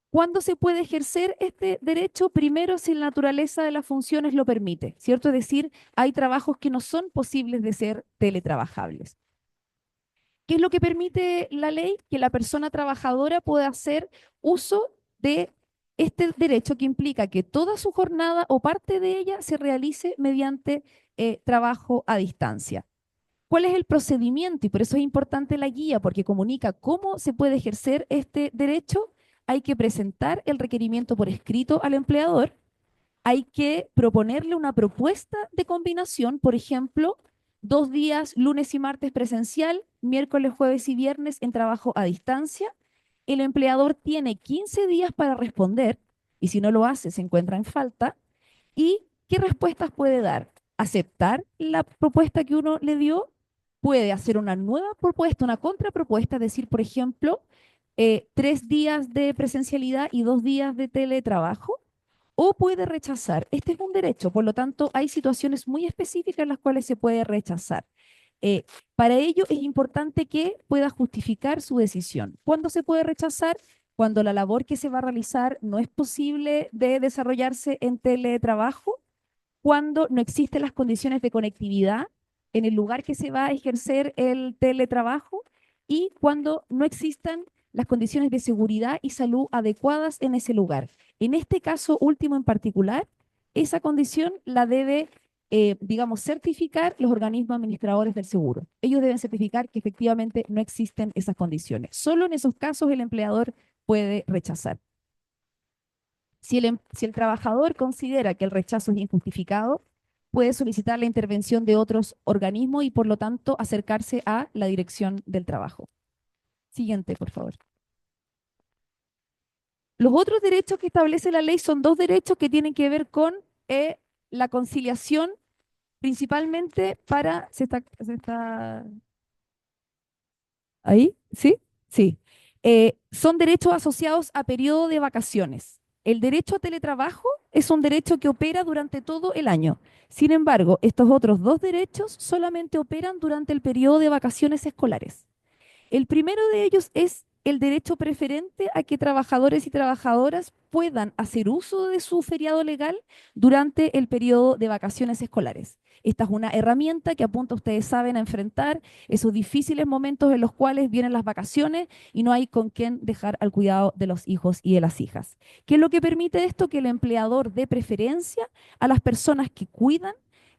¿Cuándo se puede ejercer este derecho? Primero, si la naturaleza de las funciones lo permite, ¿cierto? Es decir, hay trabajos que no son posibles de ser teletrabajables. ¿Qué es lo que permite la ley? Que la persona trabajadora pueda hacer uso de este derecho, que implica que toda su jornada o parte de ella se realice mediante trabajo a distancia. ¿Cuál es el procedimiento? Y por eso es importante la guía, porque comunica cómo se puede ejercer este derecho. Hay que presentar el requerimiento por escrito al empleador, hay que proponerle una propuesta de combinación, por ejemplo, 2 días, lunes y martes presencial, miércoles, jueves y viernes en trabajo a distancia. El empleador tiene 15 días para responder y si no lo hace se encuentra en falta. ¿Y qué respuestas puede dar? Aceptar la propuesta que uno le dio, puede hacer una nueva propuesta, una contrapropuesta, decir, por ejemplo, 3 días de presencialidad y 2 días de teletrabajo, o puede rechazar. Este es un derecho, por lo tanto, hay situaciones muy específicas en las cuales se puede rechazar. Para ello es importante que pueda justificar su decisión. ¿Cuándo se puede rechazar? Cuando la labor que se va a realizar no es posible de desarrollarse en teletrabajo, cuando no existen las condiciones de conectividad en el lugar que se va a ejercer el teletrabajo y cuando no existan las condiciones de seguridad y salud adecuadas en ese lugar. En este caso último en particular, esa condición la debe, digamos, certificar los organismos administradores del seguro. Ellos deben certificar que efectivamente no existen esas condiciones. Solo en esos casos el empleador puede rechazar. Si el trabajador considera que el rechazo es injustificado, puede solicitar la intervención de otros organismos y por lo tanto acercarse a la dirección del trabajo. Siguiente, por favor. Los otros derechos que establece la ley son 2 derechos que tienen que ver con la conciliación principalmente para, ¿ahí? ¿Sí? Sí. Son derechos asociados a periodo de vacaciones. El derecho a teletrabajo es un derecho que opera durante todo el año. Sin embargo, estos otros dos derechos solamente operan durante el periodo de vacaciones escolares. El primero de ellos es el derecho preferente a que trabajadores y trabajadoras puedan hacer uso de su feriado legal durante el periodo de vacaciones escolares. Esta es una herramienta que apunta, ustedes saben, a enfrentar esos difíciles momentos en los cuales vienen las vacaciones y no hay con quién dejar al cuidado de los hijos y de las hijas. ¿Qué es lo que permite esto? Que el empleador dé preferencia a las personas que cuidan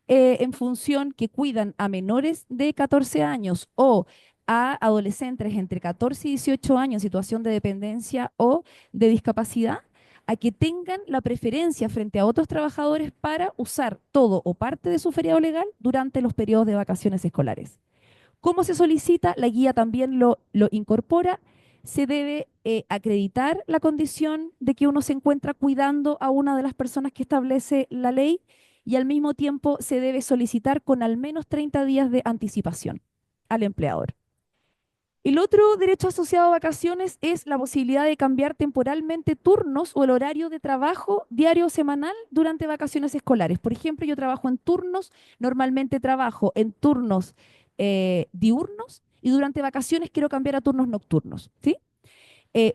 en función que cuidan a menores de 14 años o a adolescentes entre 14 y 18 años en situación de dependencia o de discapacidad, a que tengan la preferencia frente a otros trabajadores para usar todo o parte de su feriado legal durante los periodos de vacaciones escolares. ¿Cómo se solicita? La guía también lo incorpora. Se debe acreditar la condición de que uno se encuentra cuidando a una de las personas que establece la ley y al mismo tiempo se debe solicitar con al menos 30 días de anticipación al empleador. El otro derecho asociado a vacaciones es la posibilidad de cambiar temporalmente turnos o el horario de trabajo diario o semanal durante vacaciones escolares. Por ejemplo, yo trabajo en turnos, normalmente trabajo en turnos diurnos y durante vacaciones quiero cambiar a turnos nocturnos, ¿sí?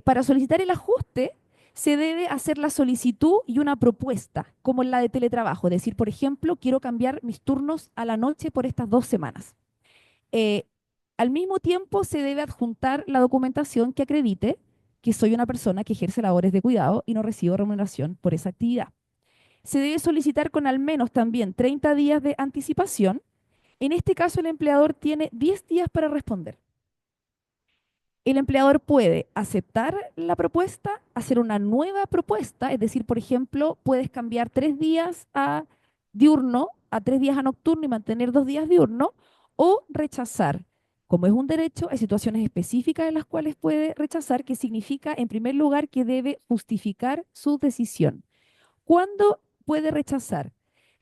Para solicitar el ajuste se debe hacer la solicitud y una propuesta, como en la de teletrabajo. Es decir, por ejemplo, quiero cambiar mis turnos a la noche por estas 2 semanas. Eh, Al mismo tiempo, se debe adjuntar la documentación que acredite que soy una persona que ejerce labores de cuidado y no recibo remuneración por esa actividad. Se debe solicitar con al menos también 30 días de anticipación. En este caso, el empleador tiene 10 días para responder. El empleador puede aceptar la propuesta, hacer una nueva propuesta, es decir, por ejemplo, puedes cambiar 3 días a diurno, a 3 días a nocturno y mantener 2 días diurno, o rechazar. Como es un derecho, hay situaciones específicas en las cuales puede rechazar, que significa, en primer lugar, que debe justificar su decisión. ¿Cuándo puede rechazar?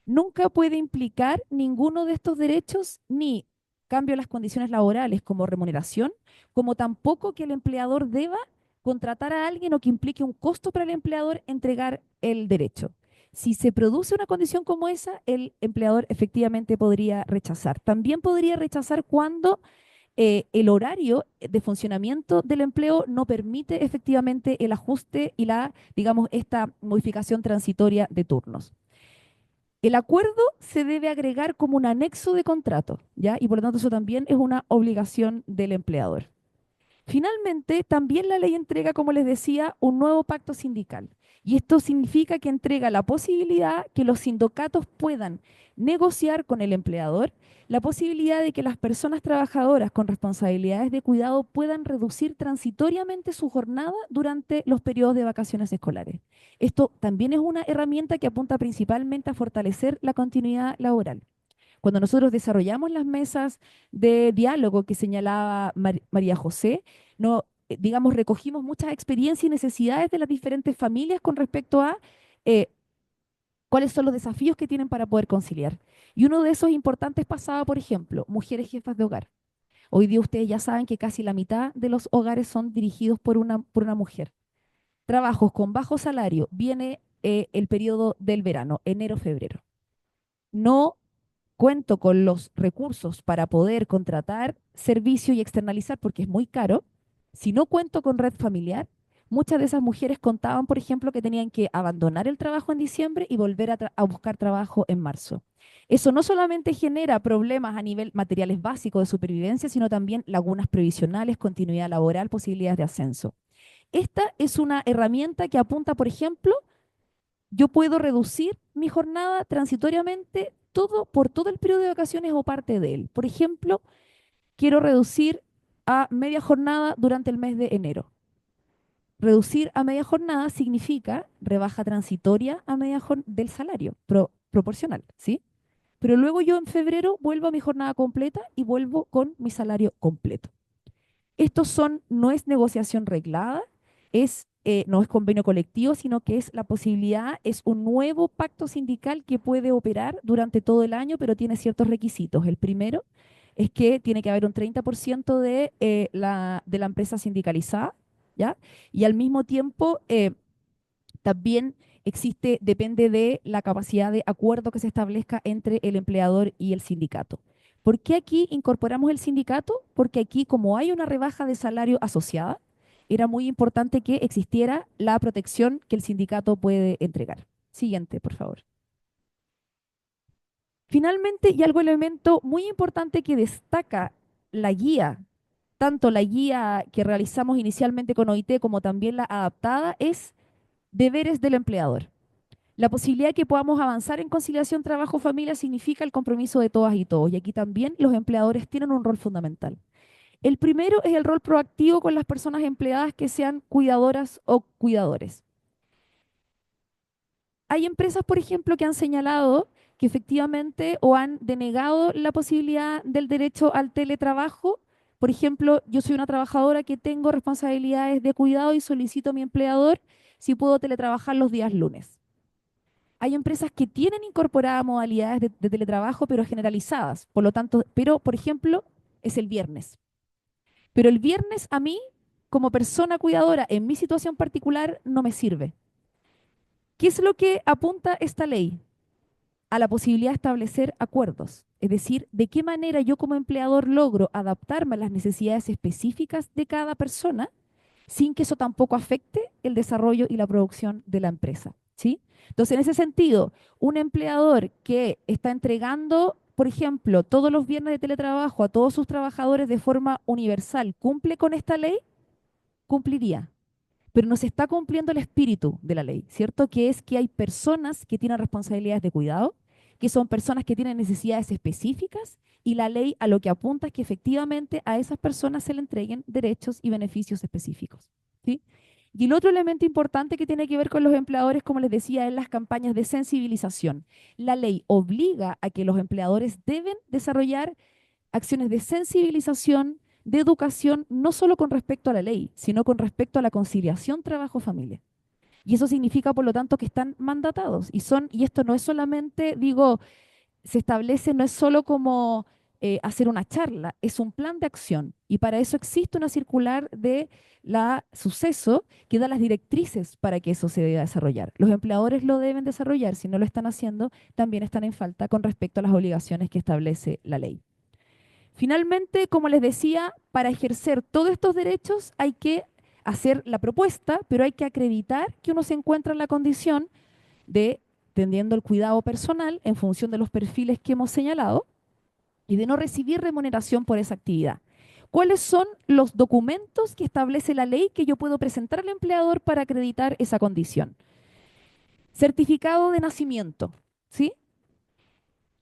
Nunca puede implicar ninguno de estos derechos ni cambio de las condiciones laborales como remuneración, como tampoco que el empleador deba contratar a alguien o que implique un costo para el empleador entregar el derecho. Si se produce una condición como esa, el empleador efectivamente podría rechazar. También podría rechazar cuando el horario de funcionamiento del empleo no permite efectivamente el ajuste y digamos, esta modificación transitoria de turnos. El acuerdo se debe agregar como un anexo de contrato, ¿ya? Y por lo tanto eso también es una obligación del empleador. Finalmente, también la ley entrega, como les decía, un nuevo pacto sindical. Y esto significa que entrega la posibilidad que los sindicatos puedan negociar con el empleador la posibilidad de que las personas trabajadoras con responsabilidades de cuidado puedan reducir transitoriamente su jornada durante los periodos de vacaciones escolares. Esto también es una herramienta que apunta principalmente a fortalecer la continuidad laboral. Cuando nosotros desarrollamos las mesas de diálogo que señalaba María José, no, digamos, recogimos muchas experiencias y necesidades de las diferentes familias con respecto a eh, cuáles son los desafíos que tienen para poder conciliar. Y uno de esos importantes pasaba, por ejemplo, mujeres jefas de hogar. Hoy día ustedes ya saben que casi la mitad de los hogares son dirigidos por una mujer. Trabajos con bajo salario, viene el periodo del verano, enero, febrero. No cuento con los recursos para poder contratar servicio y externalizar porque es muy caro, si no cuento con red familiar, muchas de esas mujeres contaban, por ejemplo, que tenían que abandonar el trabajo en diciembre y volver a buscar trabajo en marzo. Eso no solamente genera problemas a nivel materiales básicos de supervivencia, sino también lagunas previsionales, continuidad laboral, posibilidades de ascenso. Esta es una herramienta que apunta, por ejemplo, yo puedo reducir mi jornada transitoriamente por todo el periodo de vacaciones o parte de él. Por ejemplo, quiero reducir a media jornada durante el mes de enero. Reducir a media jornada significa rebaja transitoria a media del salario, proporcional, ¿sí? Pero luego yo en febrero vuelvo a mi jornada completa y vuelvo con mi salario completo. No es negociación reglada, es no es convenio colectivo, sino que es la posibilidad, es un nuevo pacto sindical que puede operar durante todo el año, pero tiene ciertos requisitos. El primero es que tiene que haber un 30% de la empresa sindicalizada, ¿ya? Y al mismo tiempo también existe, depende de la capacidad de acuerdo que se establezca entre el empleador y el sindicato. ¿Por qué aquí incorporamos el sindicato? Porque aquí, como hay una rebaja de salario asociada, era muy importante que existiera la protección que el sindicato puede entregar. Siguiente, por favor. Finalmente, y algo elemento muy importante que destaca la guía, tanto la guía que realizamos inicialmente con OIT como también la adaptada, es deberes del empleador. La posibilidad de que podamos avanzar en conciliación trabajo-familia significa el compromiso de todas y todos. Y aquí también los empleadores tienen un rol fundamental. El primero es el rol proactivo con las personas empleadas que sean cuidadoras o cuidadores. Hay empresas, por ejemplo, que han señalado que efectivamente o han denegado la posibilidad del derecho al teletrabajo. Por ejemplo, yo soy una trabajadora que tengo responsabilidades de cuidado y solicito a mi empleador si puedo teletrabajar los días lunes. Hay empresas que tienen incorporadas modalidades de teletrabajo, pero generalizadas. Por lo tanto, pero, por ejemplo, es el viernes. Pero el viernes a mí, como persona cuidadora, en mi situación particular, no me sirve. ¿Qué es lo que apunta esta ley? A la posibilidad de establecer acuerdos. Es decir, de qué manera yo como empleador logro adaptarme a las necesidades específicas de cada persona sin que eso tampoco afecte el desarrollo y la producción de la empresa, ¿sí? Entonces, en ese sentido, un empleador que está entregando, por ejemplo, todos los viernes de teletrabajo a todos sus trabajadores de forma universal, ¿cumple con esta ley? Cumpliría. Pero no se está cumpliendo el espíritu de la ley, ¿cierto? Que es que hay personas que tienen responsabilidades de cuidado, que son personas que tienen necesidades específicas y la ley a lo que apunta es que efectivamente a esas personas se le entreguen derechos y beneficios específicos, ¿sí? Y el otro elemento importante que tiene que ver con los empleadores, como les decía, es las campañas de sensibilización. La ley obliga a que los empleadores deben desarrollar acciones de sensibilización, de educación, no solo con respecto a la ley, sino con respecto a la conciliación trabajo-familia. Y eso significa, por lo tanto, que están mandatados. Y esto no es solamente, digo, se establece, no es solo como hacer una charla, es un plan de acción. Y para eso existe una circular de la suceso que da las directrices para que eso se deba desarrollar. Los empleadores lo deben desarrollar, si no lo están haciendo, también están en falta con respecto a las obligaciones que establece la ley. Finalmente, como les decía, para ejercer todos estos derechos hay que hacer la propuesta, pero hay que acreditar que uno se encuentra en la condición de tendiendo el cuidado personal en función de los perfiles que hemos señalado y de no recibir remuneración por esa actividad. ¿Cuáles son los documentos que establece la ley que yo puedo presentar al empleador para acreditar esa condición? Certificado de nacimiento, ¿sí?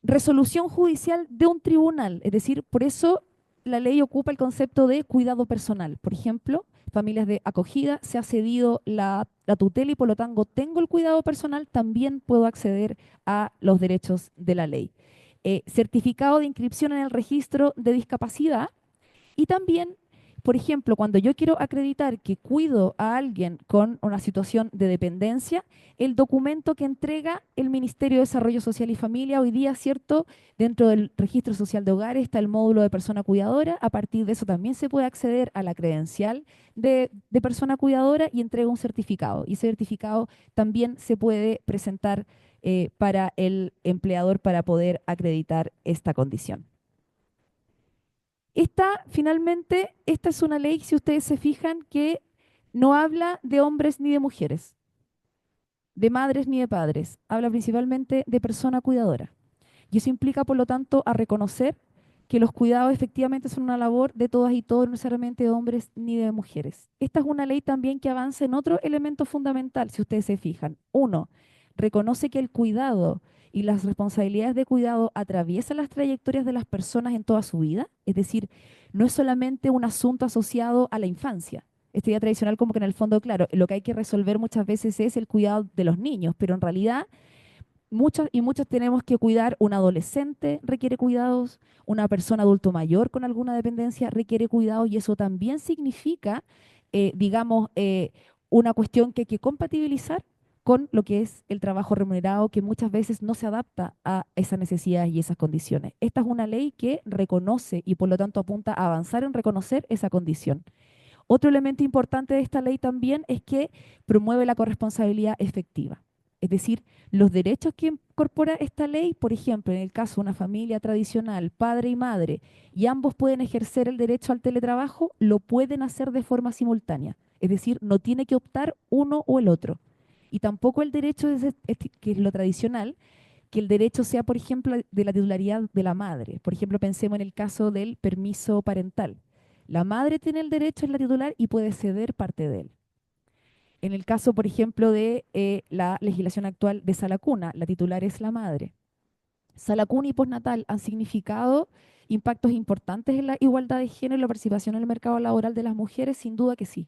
Resolución judicial de un tribunal, es decir, por eso la ley ocupa el concepto de cuidado personal. Por ejemplo, familias de acogida, se ha cedido la tutela y por lo tanto tengo el cuidado personal, también puedo acceder a los derechos de la ley. Certificado de inscripción en el registro de discapacidad y también, por ejemplo, cuando yo quiero acreditar que cuido a alguien con una situación de dependencia, el documento que entrega el Ministerio de Desarrollo Social y Familia, hoy día, ¿cierto? Dentro del Registro Social de Hogares está el módulo de persona cuidadora. A partir de eso también se puede acceder a la credencial de persona cuidadora y entrega un certificado. Y ese certificado también se puede presentar para el empleador para poder acreditar esta condición. Finalmente, esta es una ley, si ustedes se fijan, que no habla de hombres ni de mujeres, de madres ni de padres, habla principalmente de persona cuidadora. Y eso implica, por lo tanto, a reconocer que los cuidados efectivamente son una labor de todas y todos, no necesariamente de hombres ni de mujeres. Esta es una ley también que avanza en otro elemento fundamental, si ustedes se fijan. Uno, reconoce que el cuidado y las responsabilidades de cuidado atraviesan las trayectorias de las personas en toda su vida. Es decir, no es solamente un asunto asociado a la infancia. Este día tradicional como que en el fondo, claro, lo que hay que resolver muchas veces es el cuidado de los niños, pero en realidad muchos y muchos tenemos que cuidar, un adolescente requiere cuidados, una persona adulto mayor con alguna dependencia requiere cuidados y eso también significa, digamos, una cuestión que hay que compatibilizar con lo que es el trabajo remunerado, que muchas veces no se adapta a esas necesidades y esas condiciones. Esta es una ley que reconoce y por lo tanto apunta a avanzar en reconocer esa condición. Otro elemento importante de esta ley también es que promueve la corresponsabilidad efectiva. Es decir, los derechos que incorpora esta ley, por ejemplo, en el caso de una familia tradicional, padre y madre, y ambos pueden ejercer el derecho al teletrabajo, lo pueden hacer de forma simultánea. Es decir, no tiene que optar uno o el otro. Y tampoco el derecho, que es lo tradicional, que el derecho sea, por ejemplo, de la titularidad de la madre. Por ejemplo, pensemos en el caso del permiso parental. La madre tiene el derecho, es la titular y puede ceder parte de él. En el caso, por ejemplo, de la legislación actual de sala cuna, la titular es la madre. Sala cuna y postnatal han significado impactos importantes en la igualdad de género y la participación en el mercado laboral de las mujeres, sin duda que sí.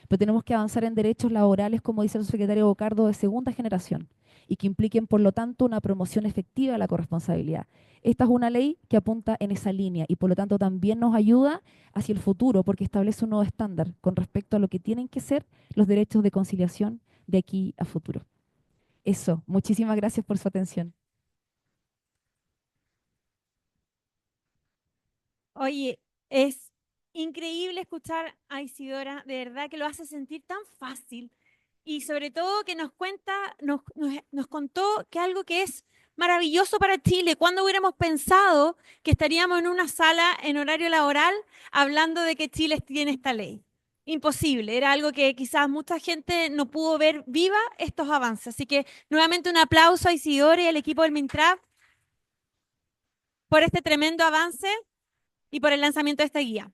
Pero tenemos que avanzar en derechos laborales, como dice el secretario Bocardo, de segunda generación y que impliquen, por lo tanto, una promoción efectiva de la corresponsabilidad. Esta es una ley que apunta en esa línea y, por lo tanto, también nos ayuda hacia el futuro porque establece un nuevo estándar con respecto a lo que tienen que ser los derechos de conciliación de aquí a futuro. Eso, muchísimas gracias por su atención. Oye, es increíble escuchar a Isidora, de verdad que lo hace sentir tan fácil y sobre todo que nos cuenta, nos contó que algo que es maravilloso para Chile. ¿Cuándo hubiéramos pensado que estaríamos en una sala en horario laboral hablando de que Chile tiene esta ley? Imposible, era algo que quizás mucha gente no pudo ver viva estos avances. Así que nuevamente un aplauso a Isidora y al equipo del MINTRAP por este tremendo avance y por el lanzamiento de esta guía.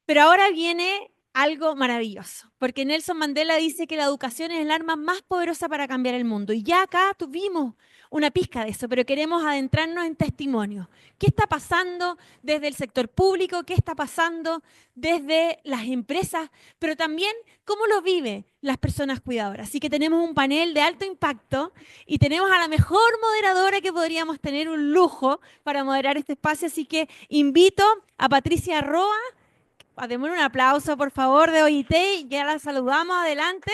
Pero ahora viene algo maravilloso, porque Nelson Mandela dice que la educación es el arma más poderosa para cambiar el mundo. Y ya acá tuvimos una pizca de eso, pero queremos adentrarnos en testimonios. ¿Qué está pasando desde el sector público? ¿Qué está pasando desde las empresas? Pero también cómo lo viven las personas cuidadoras. Así que tenemos un panel de alto impacto y tenemos a la mejor moderadora que podríamos tener, un lujo para moderar este espacio. Así que invito a Patricia Roa. Démosle un aplauso, por favor, de OIT. Ya la saludamos, adelante.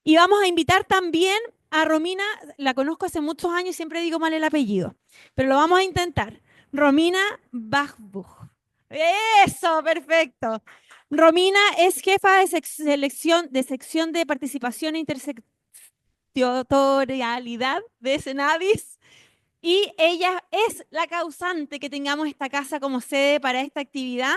Y vamos a invitar también a Romina, la conozco hace muchos años, siempre digo mal el apellido, pero lo vamos a intentar. Romina Bachbuch. Eso, perfecto. Romina es jefa de sección de participación e intersectorialidad de Senadis y ella es la causante que tengamos esta casa como sede para esta actividad.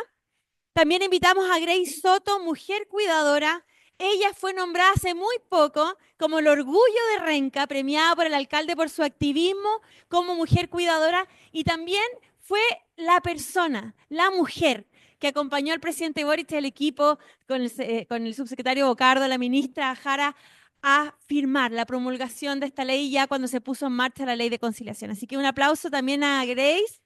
También invitamos a Grace Soto, mujer cuidadora. Ella fue nombrada hace muy poco como el orgullo de Renca, premiada por el alcalde por su activismo como mujer cuidadora y también fue la persona, la mujer que acompañó al presidente Boric y al equipo con el subsecretario Bocardo, la ministra Jara, a firmar la promulgación de esta ley ya cuando se puso en marcha la ley de conciliación. Así que un aplauso también a Grace.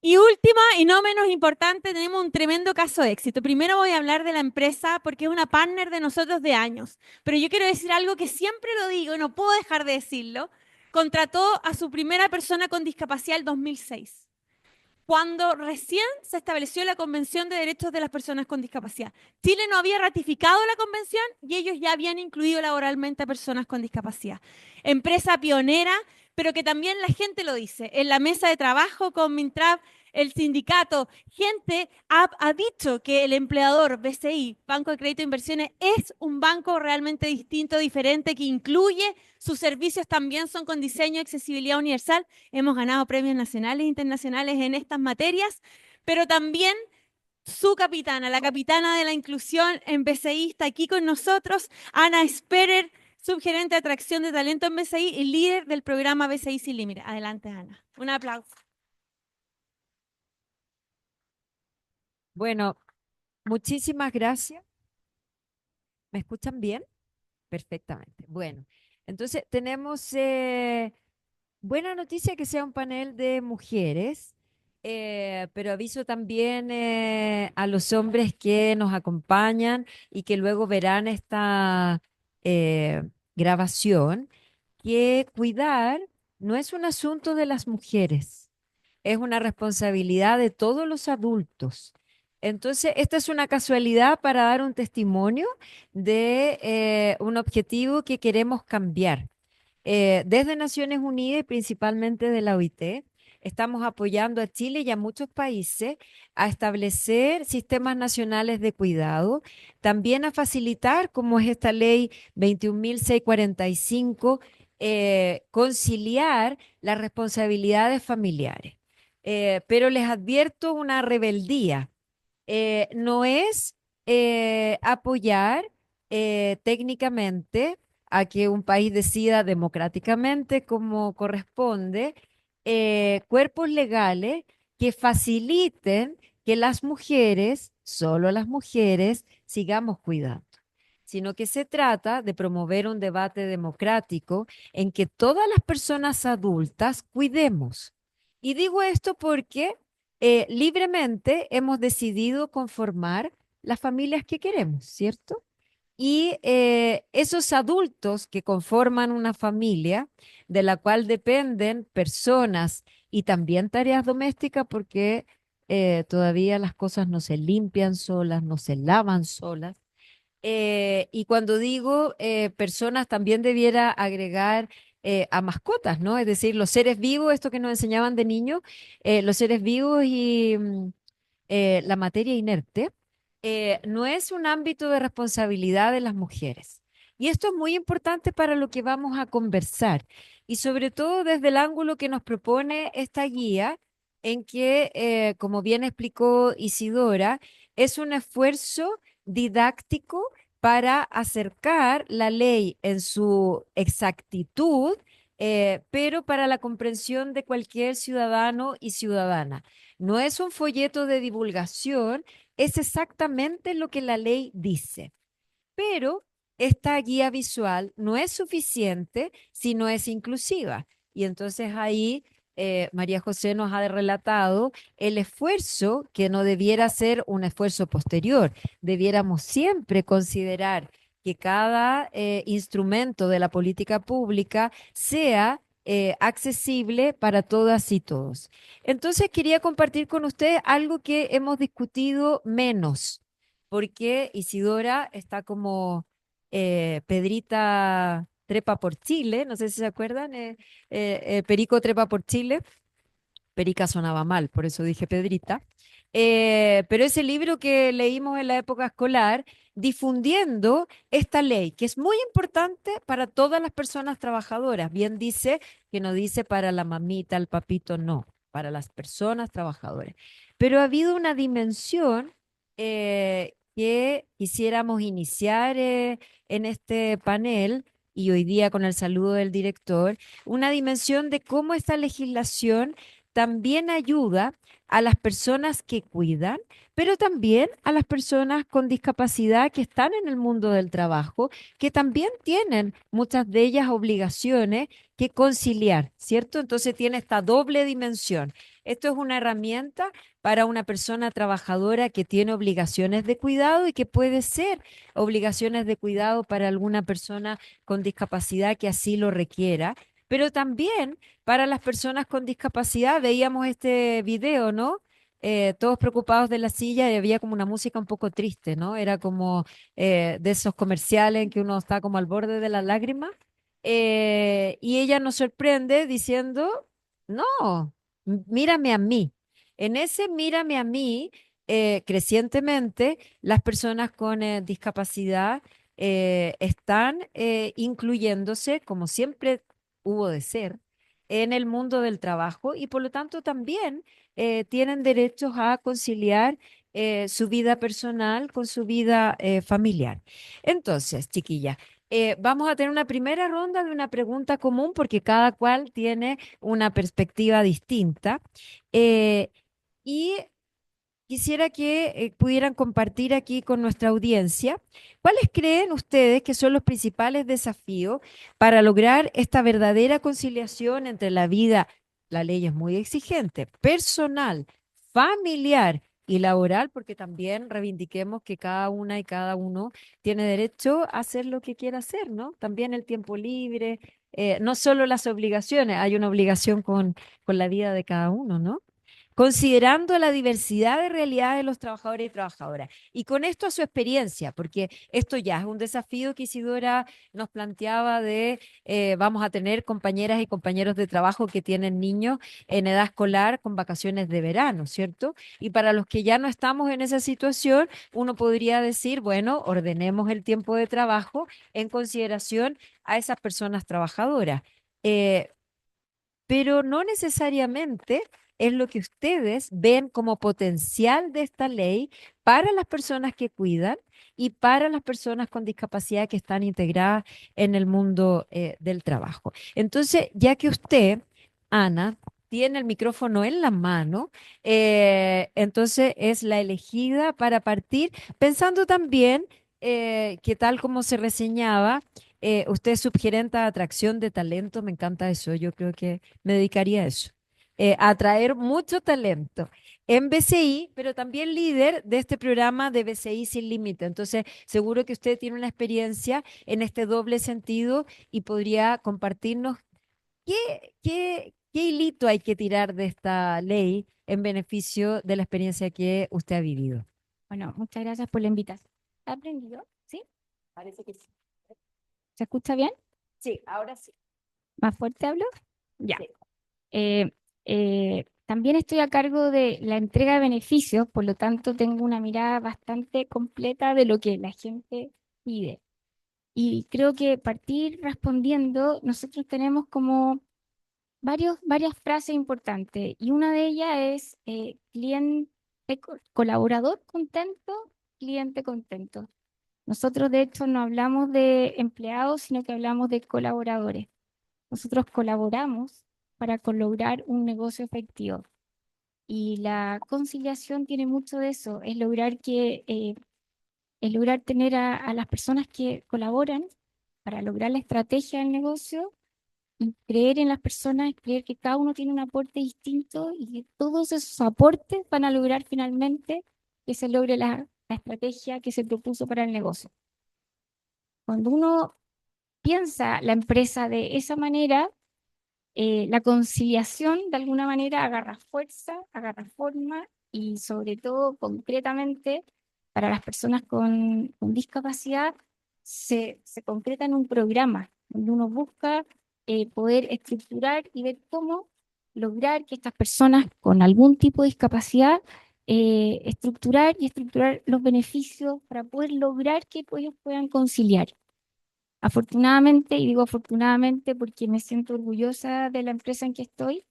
Y última y no menos importante, tenemos un tremendo caso de éxito. Primero voy a hablar de la empresa porque es una partner de nosotros de años. Pero yo quiero decir algo que siempre lo digo y no puedo dejar de decirlo. Contrató a su primera persona con discapacidad el 2006, cuando recién se estableció la Convención de Derechos de las Personas con Discapacidad. Chile no había ratificado la convención y ellos ya habían incluido laboralmente a personas con discapacidad. Empresa pionera, pero que también la gente lo dice. En la mesa de trabajo con Mintrap, el sindicato, gente ha dicho que el empleador BCI, Banco de Crédito e Inversiones, es un banco realmente distinto, diferente, que incluye sus servicios también son con diseño y accesibilidad universal. Hemos ganado premios nacionales e internacionales en estas materias, pero también su capitana, la capitana de la inclusión en BCI, está aquí con nosotros, Ana Sperer, subgerente de atracción de talento en BCI y líder del programa BCI Sin Límites. Adelante, Ana. Un aplauso. Bueno, muchísimas gracias. ¿Me escuchan bien? Perfectamente. Bueno, entonces tenemos buena noticia que sea un panel de mujeres, pero aviso también a los hombres que nos acompañan y que luego verán esta eh, grabación, que cuidar no es un asunto de las mujeres, es una responsabilidad de todos los adultos. Entonces, esta es una casualidad para dar un testimonio de un objetivo que queremos cambiar. Desde Naciones Unidas y principalmente de la OIT, estamos apoyando a Chile y a muchos países a establecer sistemas nacionales de cuidado, también a facilitar, como es esta ley 21.645, conciliar las responsabilidades familiares. Pero les advierto una rebeldía. No es apoyar técnicamente a que un país decida democráticamente como corresponde, cuerpos legales que faciliten que las mujeres, solo las mujeres, sigamos cuidando, sino que se trata de promover un debate democrático en que todas las personas adultas cuidemos. Y digo esto porque libremente hemos decidido conformar las familias que queremos, ¿cierto? Y esos adultos que conforman una familia de la cual dependen personas y también tareas domésticas, porque todavía las cosas no se limpian solas, no se lavan solas. Y cuando digo personas, también debiera agregar a mascotas, ¿no? Es decir, los seres vivos, esto que nos enseñaban de niños, los seres vivos y la materia inerte, no es un ámbito de responsabilidad de las mujeres. Y esto es muy importante para lo que vamos a conversar, y sobre todo desde el ángulo que nos propone esta guía, en que, como bien explicó Isidora, es un esfuerzo didáctico para acercar la ley en su exactitud, pero para la comprensión de cualquier ciudadano y ciudadana. No es un folleto de divulgación, es exactamente lo que la ley dice. Pero esta guía visual no es suficiente si no es inclusiva. Y entonces ahí María José nos ha relatado el esfuerzo que no debiera ser un esfuerzo posterior. Debiéramos siempre considerar que cada instrumento de la política pública sea accesible para todas y todos. Entonces quería compartir con usted algo que hemos discutido menos, porque Isidora está como Pedrita trepa por Chile, no sé si se acuerdan, Perico trepa por Chile. Perica sonaba mal, por eso dije Pedrita. Pero ese libro que leímos en la época escolar, difundiendo esta ley, que es muy importante para todas las personas trabajadoras. Bien dice que no dice para la mamita, el papito, no, para las personas trabajadoras. Pero ha habido una dimensión que quisiéramos iniciar en este panel, y hoy día con el saludo del director, una dimensión de cómo esta legislación también ayuda a las personas que cuidan, pero también a las personas con discapacidad que están en el mundo del trabajo, que también tienen muchas de ellas obligaciones que conciliar, ¿cierto? Entonces tiene esta doble dimensión. Esto es una herramienta para una persona trabajadora que tiene obligaciones de cuidado y que puede ser obligaciones de cuidado para alguna persona con discapacidad que así lo requiera, pero también para las personas con discapacidad. Veíamos este video, ¿no? Todos preocupados de la silla, y había como una música un poco triste, ¿no? Era como de esos comerciales en que uno está como al borde de la lágrima. Y ella nos sorprende diciendo, no, mírame a mí. En ese mírame a mí, crecientemente, las personas con discapacidad están incluyéndose, como siempre hubo de ser, en el mundo del trabajo, y por lo tanto también tienen derechos a conciliar su vida personal con su vida familiar. Entonces, chiquilla, vamos a tener una primera ronda de una pregunta común, porque cada cual tiene una perspectiva distinta. eh, y quisiera que pudieran compartir aquí con nuestra audiencia cuáles creen ustedes que son los principales desafíos para lograr esta verdadera conciliación entre la vida, la ley es muy exigente, personal, familiar y laboral, porque también reivindiquemos que cada una y cada uno tiene derecho a hacer lo que quiera hacer, ¿no? También el tiempo libre, no solo las obligaciones, hay una obligación con la vida de cada uno, ¿no? considerando la diversidad de realidades de los trabajadores y trabajadoras. Y con esto a su experiencia, porque esto ya es un desafío que Isidora nos planteaba de vamos a tener compañeras y compañeros de trabajo que tienen niños en edad escolar con vacaciones de verano, ¿cierto? Y para los que ya no estamos en esa situación, uno podría decir, bueno, ordenemos el tiempo de trabajo en consideración a esas personas trabajadoras. Eh, pero no necesariamente es lo que ustedes ven como potencial de esta ley para las personas que cuidan y para las personas con discapacidad que están integradas en el mundo del trabajo. Entonces, ya que usted, Ana, tiene el micrófono en la mano, entonces es la elegida para partir, pensando también que tal como se reseñaba, usted es subgerente de atracción de talento, me encanta eso, yo creo que me dedicaría a eso, a atraer mucho talento en BCI, pero también líder de este programa de BCI Sin Límite. Entonces, seguro que usted tiene una experiencia en este doble sentido y podría compartirnos qué hilito hay que tirar de esta ley en beneficio de la experiencia que usted ha vivido. Bueno, muchas gracias por la invitación. ¿Ha aprendido? ¿Sí? Parece que sí. ¿Se escucha bien? Sí, ahora sí. ¿Más fuerte hablo? Ya. Sí. También estoy a cargo de la entrega de beneficios, por lo tanto tengo una mirada bastante completa de lo que la gente pide. Y creo que partir respondiendo, nosotros tenemos como varias frases importantes y una de ellas es cliente, colaborador contento, cliente contento. Nosotros de hecho no hablamos de empleados, sino que hablamos de colaboradores. Nosotros colaboramos para lograr un negocio efectivo. Y la conciliación tiene mucho de eso, es lograr tener a las personas que colaboran para lograr la estrategia del negocio y creer en las personas, creer que cada uno tiene un aporte distinto y que todos esos aportes van a lograr finalmente que se logre la estrategia que se propuso para el negocio. Cuando uno piensa la empresa de esa manera, la conciliación de alguna manera agarra fuerza, agarra forma y sobre todo concretamente para las personas con discapacidad se concreta en un programa donde uno busca poder estructurar y ver cómo lograr que estas personas con algún tipo de discapacidad estructurar los beneficios para poder lograr que ellos puedan conciliar. Afortunadamente, y digo afortunadamente porque me siento orgullosa de la empresa en que estoy,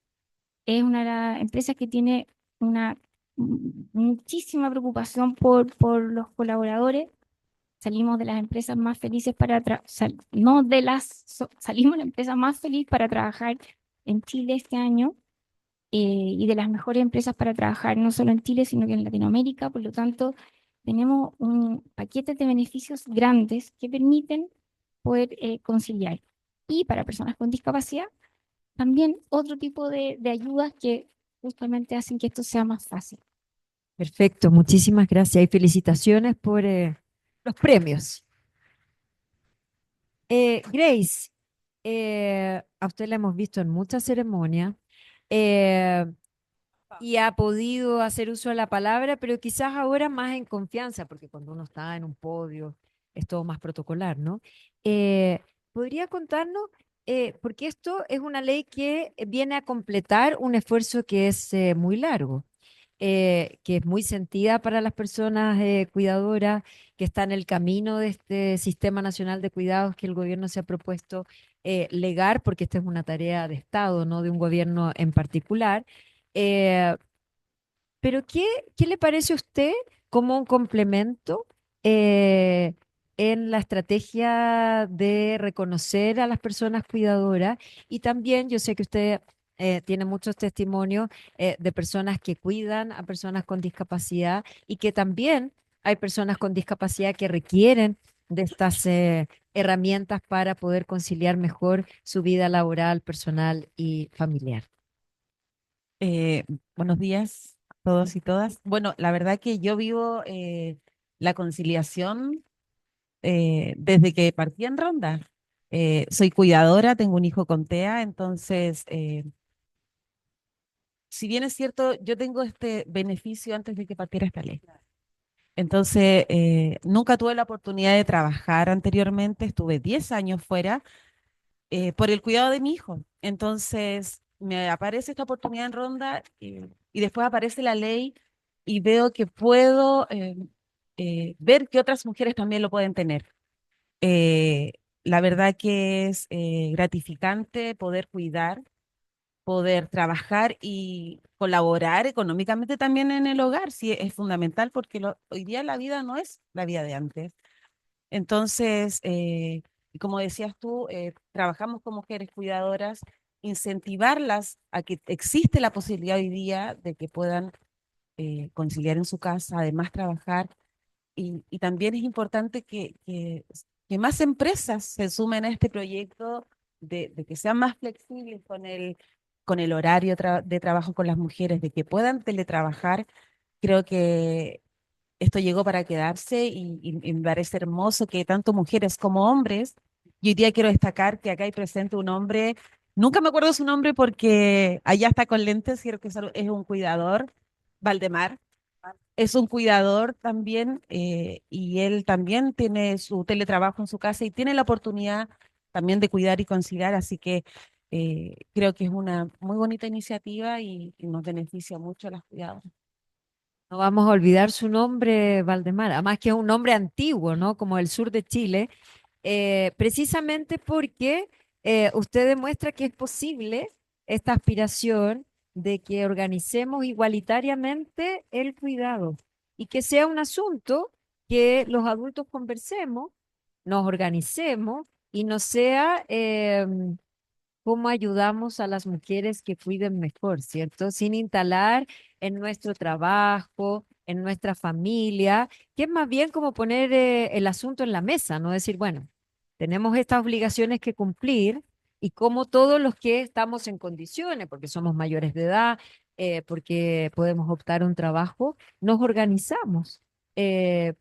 es una de las empresas que tiene una muchísima preocupación por los colaboradores. Salimos de las empresas más felices no de salimos de la empresa más feliz para trabajar en Chile este año y de las mejores empresas para trabajar no solo en Chile, sino que en Latinoamérica. Por lo tanto, tenemos un paquete de beneficios grandes que permiten poder conciliar. Y para personas con discapacidad, también otro tipo de ayudas que justamente hacen que esto sea más fácil. Perfecto, muchísimas gracias y felicitaciones por los premios. Grace, a usted la hemos visto en muchas ceremonias y ha podido hacer uso de la palabra, pero quizás ahora más en confianza, porque cuando uno está en un podio es todo más protocolar, ¿no? ¿Podría contarnos? Porque esto es una ley que viene a completar un esfuerzo que es muy largo. Que es muy sentida para las personas cuidadoras, que está en el camino de este Sistema Nacional de Cuidados que el gobierno se ha propuesto legar, porque esta es una tarea de Estado, no de un gobierno en particular. Eh, pero ¿qué le parece a usted como un complemento eh, en la estrategia de reconocer a las personas cuidadoras? Y también yo sé que usted tiene muchos testimonios de personas que cuidan a personas con discapacidad y que también hay personas con discapacidad que requieren de estas herramientas para poder conciliar mejor su vida laboral, personal y familiar. Eh, Buenos días a todos y todas. Bueno, la verdad que yo vivo la conciliación desde que partí en Ronda. Soy cuidadora, tengo un hijo con TEA, entonces si bien es cierto, yo tengo este beneficio antes de que partiera esta ley. Entonces, nunca tuve la oportunidad de trabajar anteriormente, estuve 10 años fuera por el cuidado de mi hijo. Entonces, me aparece esta oportunidad en Ronda y después aparece la ley y veo que puedo ver que otras mujeres también lo pueden tener. Eh, la verdad que es gratificante poder cuidar, poder trabajar y colaborar económicamente también en el hogar. Sí, es fundamental porque hoy día la vida no es la vida de antes. Entonces, y como decías tú, trabajamos con mujeres cuidadoras, incentivarlas a que existe la posibilidad hoy día de que puedan conciliar en su casa, además trabajar. Y también es importante que más empresas se sumen a este proyecto de que sean más flexibles con el horario de trabajo con las mujeres, de que puedan teletrabajar. Creo que esto llegó para quedarse y me parece hermoso que tanto mujeres como hombres, y hoy día quiero destacar que acá hay presente un hombre, nunca me acuerdo su nombre porque allá está con lentes, creo que es un cuidador, Valdemar, es un cuidador también y él también tiene su teletrabajo en su casa y tiene la oportunidad también de cuidar y conciliar, así que creo que es una muy bonita iniciativa y nos beneficia mucho a las cuidadoras. No vamos a olvidar su nombre, Valdemar, además que es un nombre antiguo, ¿no? Como el sur de Chile, precisamente porque usted demuestra que es posible esta aspiración de que organicemos igualitariamente el cuidado y que sea un asunto que los adultos conversemos, nos organicemos y no sea cómo ayudamos a las mujeres que cuiden mejor, ¿cierto? Sin instalar en nuestro trabajo, en nuestra familia, que es más bien como poner el asunto en la mesa, ¿no? Decir, bueno, tenemos estas obligaciones que cumplir y como todos los que estamos en condiciones, porque somos mayores de edad, porque podemos optar a un trabajo, nos organizamos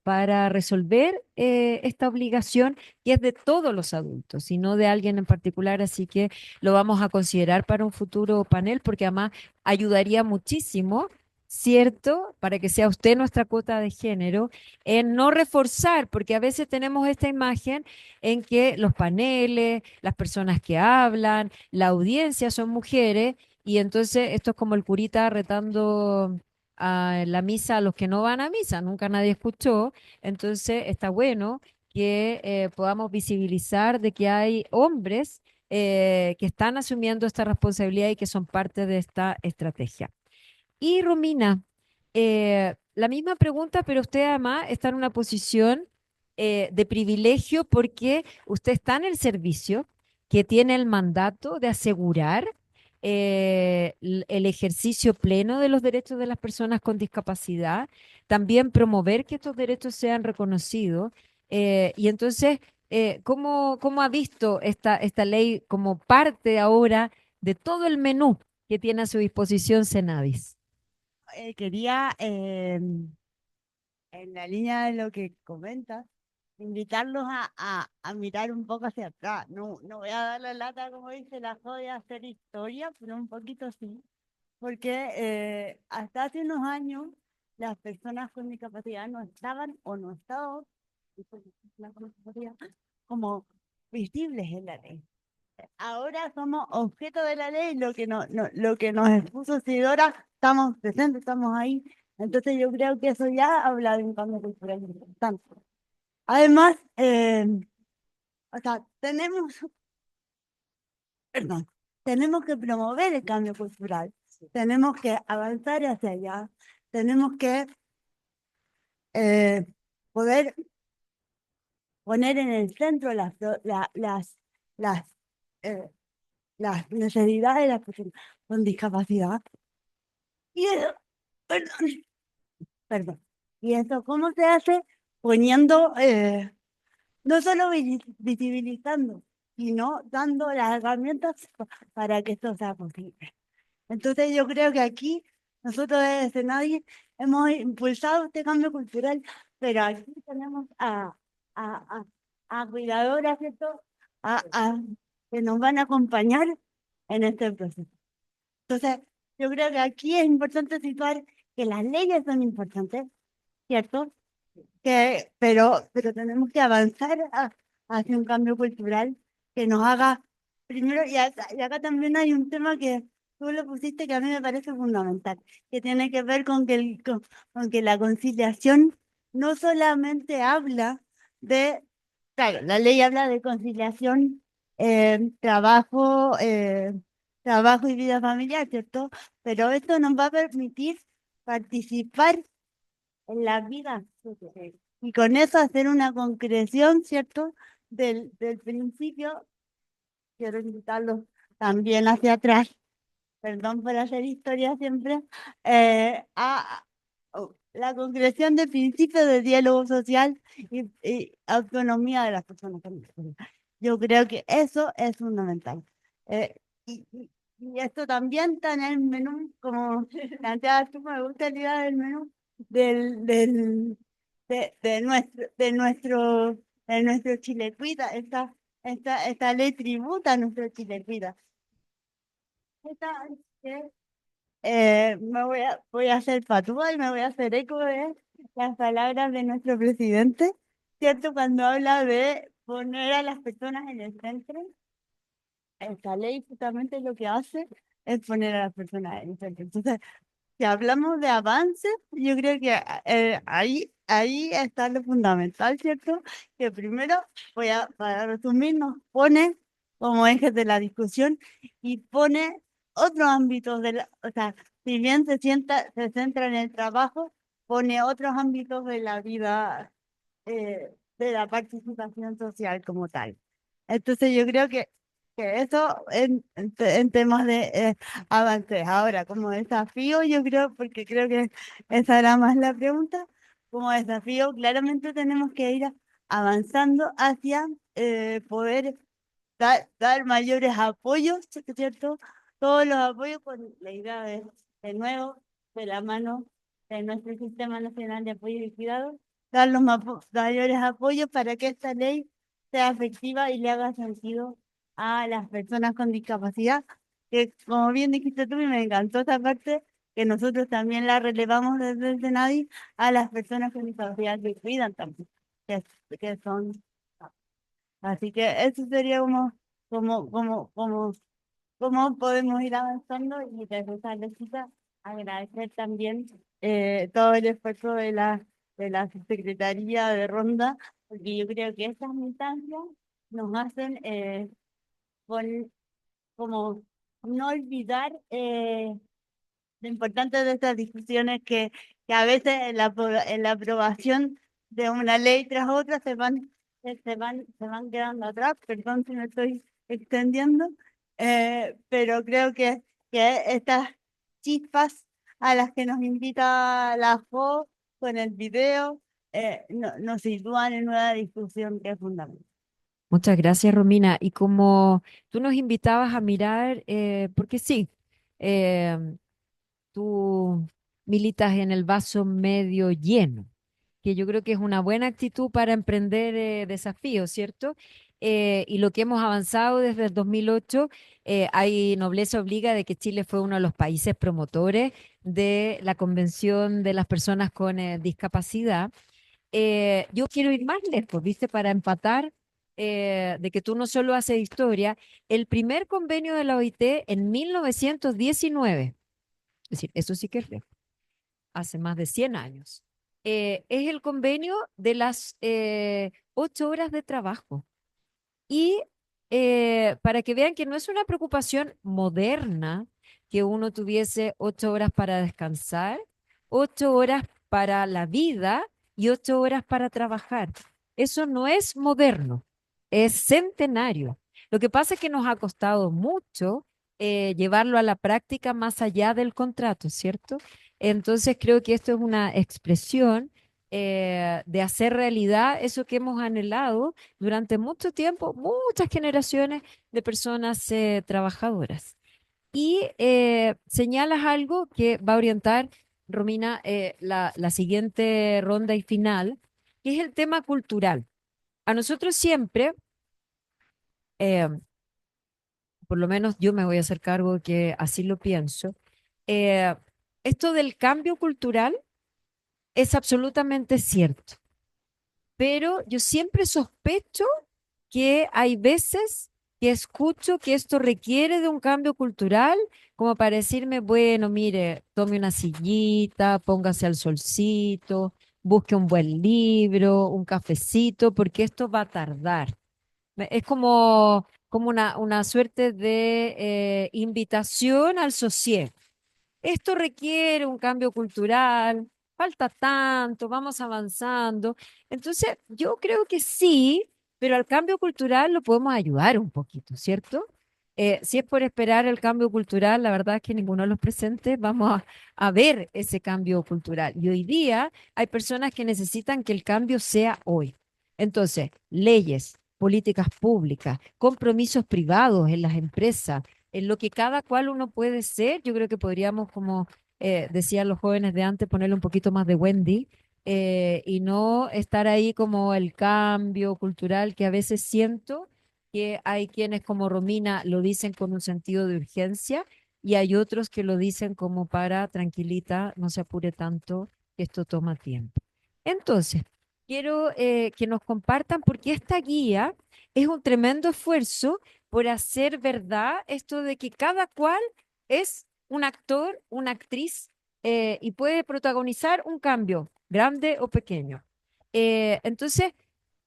para resolver esta obligación que es de todos los adultos y no de alguien en particular. Así que lo vamos a considerar para un futuro panel porque además ayudaría muchísimo, ¿cierto? Para que sea usted nuestra cuota de género, en no reforzar, porque a veces tenemos esta imagen en que los paneles, las personas que hablan, la audiencia son mujeres y entonces esto es como el curita retando a la misa a los que no van a misa, nunca nadie escuchó, entonces está bueno que podamos visibilizar de que hay hombres que están asumiendo esta responsabilidad y que son parte de esta estrategia. Y Romina, la misma pregunta, pero usted además está en una posición de privilegio porque usted está en el servicio que tiene el mandato de asegurar el ejercicio pleno de los derechos de las personas con discapacidad, también promover que estos derechos sean reconocidos. Y entonces, ¿cómo ha visto esta ley como parte ahora de todo el menú que tiene a su disposición Senadis? Quería, en la línea de lo que comentas, invitarlos a mirar un poco hacia atrás. No, no voy a dar la lata, como dice la joya, a hacer historia, pero un poquito sí, porque hasta hace unos años las personas con discapacidad no estaban o no estaban las con discapacidad, como visibles en la ley. Ahora somos objeto de la ley, lo que nos expuso Sidora, estamos presentes, estamos ahí. Entonces yo creo que eso ya habla de un cambio cultural importante. Además, o sea, perdón, tenemos que promover el cambio cultural, tenemos que avanzar hacia allá, tenemos que poder poner en el centro las, eh, las necesidades de las personas con discapacidad. Y eso, perdón, perdón. ¿Y eso cómo se hace? Poniendo, no solo visibilizando, sino dando las herramientas para que esto sea posible. Entonces yo creo que aquí nosotros desde Nadie hemos impulsado este cambio cultural, pero aquí tenemos a, a cuidadoras, ¿cierto? Que nos van a acompañar en este proceso. Entonces, yo creo que aquí es importante situar que las leyes son importantes, ¿cierto? Pero tenemos que avanzar hacia un cambio cultural que nos haga, primero, y acá también hay un tema que tú lo pusiste que a mí me parece fundamental, que tiene que ver con que, con que la conciliación no solamente habla de, claro, la ley habla de conciliación, trabajo, trabajo y vida familiar, ¿cierto? Pero esto nos va a permitir participar en la vida social. Y con eso hacer una concreción, ¿cierto? Del principio, quiero invitarlos también hacia atrás, perdón por hacer historia siempre, la concreción del principio de diálogo social y autonomía de las personas con discapacidad. Yo creo que eso es fundamental. Eh, y esto también está en el menú, como planteabas tú, me gusta la idea del menú del, del, de nuestro Chile Cuida. Esta ley tributa a nuestro Chile Cuida. Esta, voy a hacer patúa y me voy a hacer eco de las palabras de nuestro presidente, ¿cierto? Cuando habla de poner a las personas en el centro, esta ley justamente lo que hace es poner a las personas en el centro. Entonces, si hablamos de avances, yo creo que ahí está lo fundamental, ¿cierto? Que primero, para resumir, nos pone como ejes de la discusión y pone otros ámbitos o sea, si bien se centra en el trabajo, pone otros ámbitos de la vida, de la participación social como tal. Entonces yo creo que eso en temas de avances. Ahora, como desafío, yo creo, porque creo que esa era más la pregunta, como desafío, claramente tenemos que ir avanzando hacia poder dar mayores apoyos, ¿cierto? Todos los apoyos con la idea de nuevo, de la mano de nuestro Sistema Nacional de Apoyo y Cuidado, dar los mayores apoyos para que esta ley sea efectiva y le haga sentido a las personas con discapacidad, que como bien dijiste tú, y me encantó esta parte, que nosotros también la relevamos desde el SENADI a las personas con discapacidad que cuidan también, que son. Así que eso sería como, como, como, cómo podemos ir avanzando y desde esa lógica agradecer también todo el esfuerzo de la Secretaría de Ronda, porque yo creo que estas instancias nos hacen como no olvidar lo importante de estas discusiones que a veces en la aprobación de una ley tras otra se van quedando atrás, perdón si me estoy extendiendo, pero creo que estas chispas a las que nos invita la JO con el video nos sitúan en una discusión que es fundamental. Muchas gracias, Romina. Y como tú nos invitabas a mirar, porque sí, em, tú militas en el vaso medio lleno, que yo creo que es una buena actitud para emprender desafíos, ¿cierto? Y lo que hemos avanzado desde el 2008, hay nobleza obliga de que Chile fue uno de los países promotores de la Convención de las Personas con Discapacidad. Yo quiero ir más lejos, ¿viste? Para empatar, de que tú no solo haces historia, el primer convenio de la OIT en 1919, es decir, eso sí que es lejos, hace más de 100 años, es el convenio de las 8 horas de trabajo. Y para que vean que no es una preocupación moderna que uno tuviese 8 horas para descansar, 8 horas para la vida y 8 horas para trabajar. Eso no es moderno, es centenario. Lo que pasa es que nos ha costado mucho llevarlo a la práctica más allá del contrato, ¿cierto? Entonces creo que esto es una expresión de hacer realidad eso que hemos anhelado durante mucho tiempo, muchas generaciones de personas trabajadoras. Y señalas algo que va a orientar, Romina, la siguiente ronda y final, que es el tema cultural. A nosotros siempre, eh, por lo menos yo me voy a hacer cargo de que así lo pienso, esto del cambio cultural es absolutamente cierto, pero yo siempre sospecho que hay veces que escucho que esto requiere de un cambio cultural, como para decirme, bueno, mire, tome una sillita, póngase al solcito, busque un buen libro, un cafecito, porque esto va a tardar. Es como una suerte de invitación al sosiego. Esto requiere un cambio cultural, falta tanto, vamos avanzando. Entonces, yo creo que sí, pero al cambio cultural lo podemos ayudar un poquito, ¿cierto? Si es por esperar el cambio cultural, la verdad es que ninguno de los presentes vamos a ver ese cambio cultural. Y hoy día hay personas que necesitan que el cambio sea hoy. Entonces, leyes, políticas públicas, compromisos privados en las empresas, en lo que cada cual uno puede ser. Yo creo que podríamos, como decían los jóvenes de antes, ponerle un poquito más de Wendy, y no estar ahí como el cambio cultural que a veces siento que hay quienes como Romina lo dicen con un sentido de urgencia y hay otros que lo dicen como para tranquilita, no se apure tanto, que esto toma tiempo. Entonces, quiero que nos compartan porque esta guía es un tremendo esfuerzo por hacer verdad esto de que cada cual es un actor, una actriz, y puede protagonizar un cambio, grande o pequeño. Entonces,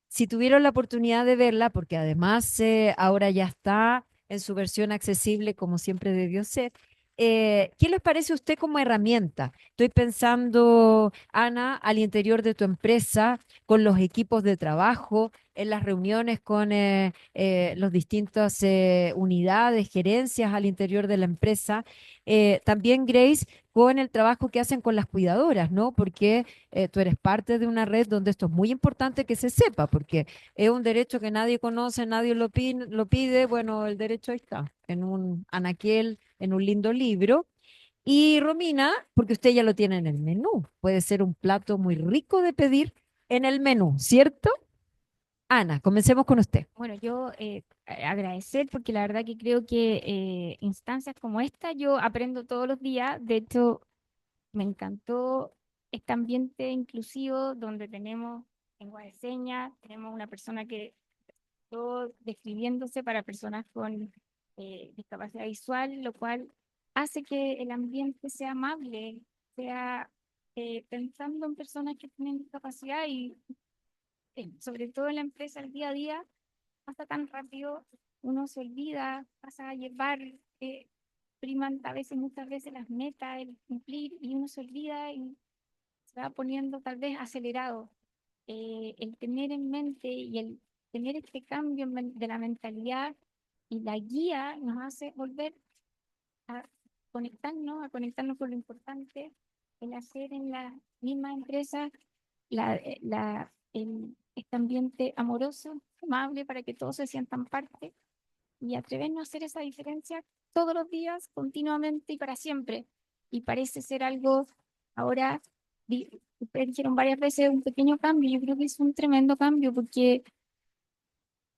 si tuvieron la oportunidad de verla, porque además ahora ya está en su versión accesible como siempre debió ser, ¿qué les parece a usted como herramienta? Estoy pensando, Ana, al interior de tu empresa, con los equipos de trabajo, en las reuniones con las distintas unidades, gerencias al interior de la empresa. También, Grace, con el trabajo que hacen con las cuidadoras, ¿no? Porque tú eres parte de una red donde esto es muy importante que se sepa, porque es un derecho que nadie conoce, nadie lo pide. Bueno, el derecho ahí está, en un anaquel, en un lindo libro. Y Romina, porque usted ya lo tiene en el menú, puede ser un plato muy rico de pedir en el menú, ¿cierto? Ana, comencemos con usted. Bueno, yo agradecer porque la verdad que creo que instancias como esta yo aprendo todos los días. De hecho, me encantó este ambiente inclusivo donde tenemos lengua de señas, tenemos una persona que todo describiéndose para personas con discapacidad visual, lo cual hace que el ambiente sea amable, sea pensando en personas que tienen discapacidad y sobre todo en la empresa el día a día pasa tan rápido, uno se olvida, pasa a llevar, priman a veces, muchas veces las metas, el cumplir, y uno se olvida y se va poniendo tal vez acelerado. El tener en mente y el tener este cambio de la mentalidad y la guía nos hace volver a conectarnos con lo importante, el hacer en la misma empresa este ambiente amoroso, amable, para que todos se sientan parte y atrevernos a hacer esa diferencia todos los días, continuamente y para siempre. Y parece ser algo ahora, ustedes dijeron varias veces, un pequeño cambio. Yo creo que es un tremendo cambio porque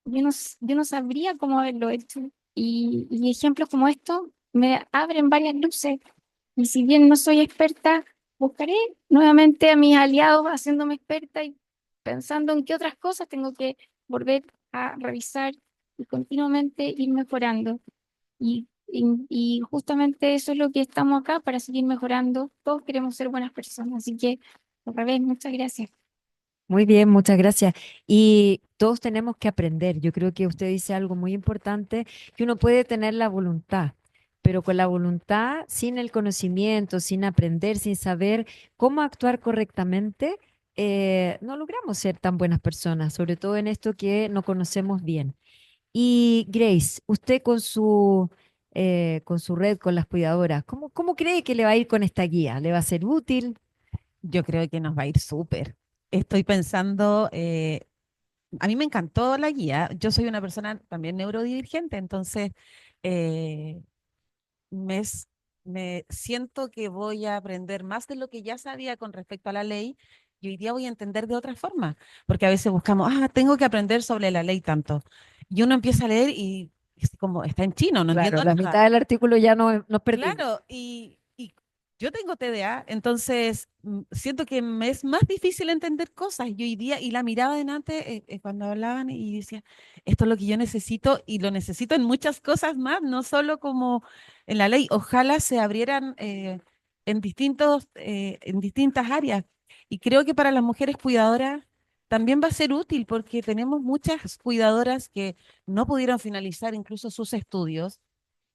yo no sabría cómo haberlo hecho. Y ejemplos como estos me abren varias luces. Y si bien no soy experta, buscaré nuevamente a mis aliados haciéndome experta y pensando en qué otras cosas tengo que volver a revisar y continuamente ir mejorando. Y justamente eso es lo que estamos acá para seguir mejorando. Todos queremos ser buenas personas, así que al revés, muchas gracias. Muy bien, muchas gracias. Y todos tenemos que aprender. Yo creo que usted dice algo muy importante, que uno puede tener la voluntad, pero con la voluntad, sin el conocimiento, sin aprender, sin saber cómo actuar correctamente, no logramos ser tan buenas personas, sobre todo en esto que no conocemos bien. Y Grace, usted con su red, con las cuidadoras, ¿cómo cree que le va a ir con esta guía? ¿Le va a ser útil? Yo creo que nos va a ir súper. Estoy pensando, a mí me encantó la guía. Yo soy una persona también neurodivergente, entonces eh, me, s- me siento que voy a aprender más de lo que ya sabía con respecto a la ley y hoy día voy a entender de otra forma, porque a veces buscamos, tengo que aprender sobre la ley tanto. Y uno empieza a leer y es como está en chino, no Claro, entiendo la nada. mitad del artículo ya no, nos perdimos. Claro, y yo tengo TDA, entonces siento que me es más difícil entender cosas. Y hoy día, y la miraba delante cuando hablaban y decía, esto es lo que yo necesito y lo necesito en muchas cosas más, no solo como en la ley. Ojalá se abrieran en distintas áreas. Y creo que para las mujeres cuidadoras también va a ser útil porque tenemos muchas cuidadoras que no pudieron finalizar incluso sus estudios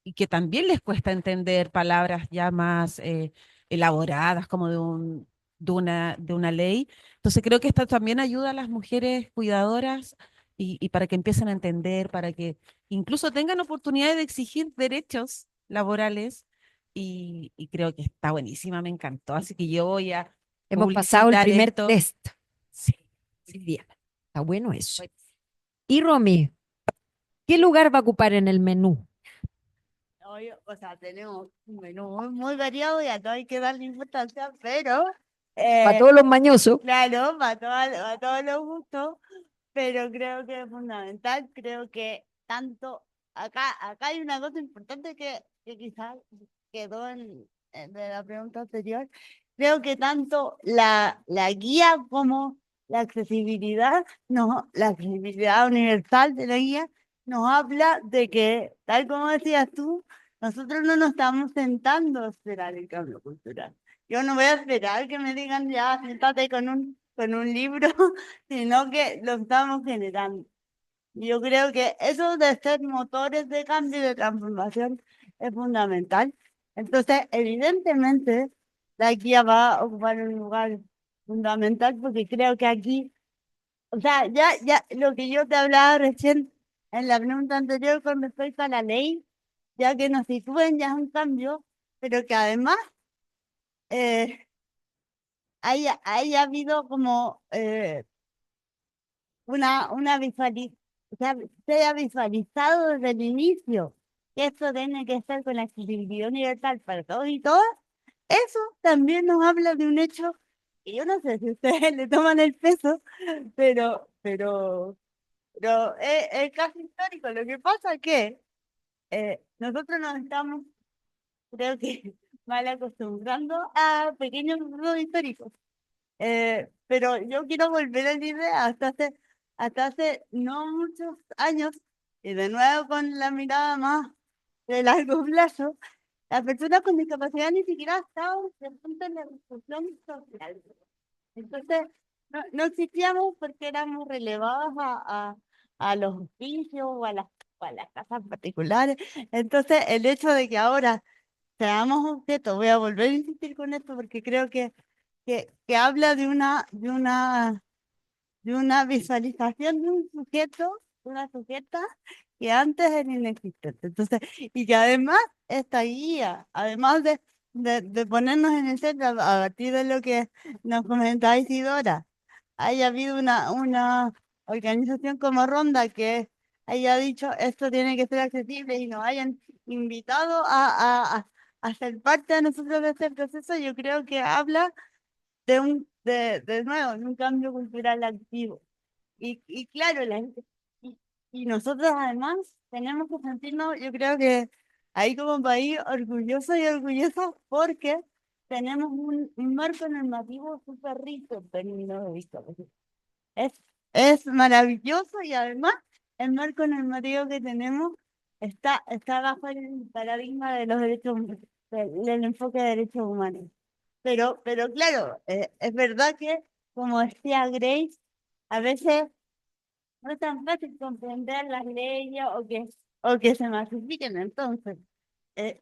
y que también les cuesta entender palabras ya más elaboradas como de una ley. Entonces creo que esto también ayuda a las mujeres cuidadoras y para que empiecen a entender, para que incluso tengan oportunidad de exigir derechos laborales y creo que está buenísima, me encantó. Así que yo voy a Hemos pasado el publicitar primer esto. test. Sí. Muy bien. Está bueno eso. Y Romy, ¿qué lugar va a ocupar en el menú? O sea, tenemos un menú muy variado y a todo hay que darle importancia, pero Para todos los mañosos. claro, para todos los gustos, pero creo que es fundamental, creo que tanto, acá hay una cosa importante que quizás quedó de la pregunta anterior, creo que tanto la guía como la accesibilidad, no, la accesibilidad universal de la guía nos habla de que, tal como decías tú, nosotros no nos estamos sentando a esperar el cambio cultural. Yo no voy a esperar que me digan ya, siéntate con un libro, sino que lo estamos generando. Yo creo que eso de ser motores de cambio y de transformación es fundamental. Entonces, evidentemente, la guía va a ocupar un lugar fundamental porque creo que aquí, o sea, ya lo que yo te hablaba recién en la pregunta anterior con respecto a la ley, ya que nos sitúen ya es un cambio, pero que además haya habido como una o sea, se haya visualizado desde el inicio que esto tiene que estar con la accesibilidad universal para todos y todas. Eso también nos habla de un hecho que yo no sé si ustedes le toman el peso, pero es casi histórico. Lo que pasa es que nosotros nos estamos, creo que, mal acostumbrando a pequeños procesos históricos. Pero yo quiero volver a la idea hasta hace no muchos años, y de nuevo con la mirada más de largo plazo, las personas con discapacidad ni siquiera estaban presentes en la discusión social. Entonces, no existíamos porque éramos relevados a los oficios o a las casas particulares. Entonces, el hecho de que ahora seamos objeto, voy a volver a insistir con esto porque creo que habla de una visualización de un sujeto, de una sujeta que antes era inexistente. Entonces, y que además esta guía, además de ponernos en el centro a partir de lo que nos comentaba Isidora, haya habido una organización como Ronda que haya dicho esto tiene que ser accesible y nos hayan invitado a ser parte de nosotros de este proceso, yo creo que habla de nuevo, de un cambio cultural activo. Y claro, y, y nosotros además tenemos que sentirnos, yo creo que ahí como país orgullosos y orgullosas porque tenemos un marco normativo súper rico en términos de discapacidad. Es, es maravilloso y además el marco normativo que tenemos está bajo el paradigma de los derechos del enfoque de derechos humanos. Pero claro, es verdad que, como decía Grace, a veces no es tan fácil comprender las leyes o que se masifiquen. Entonces, eh,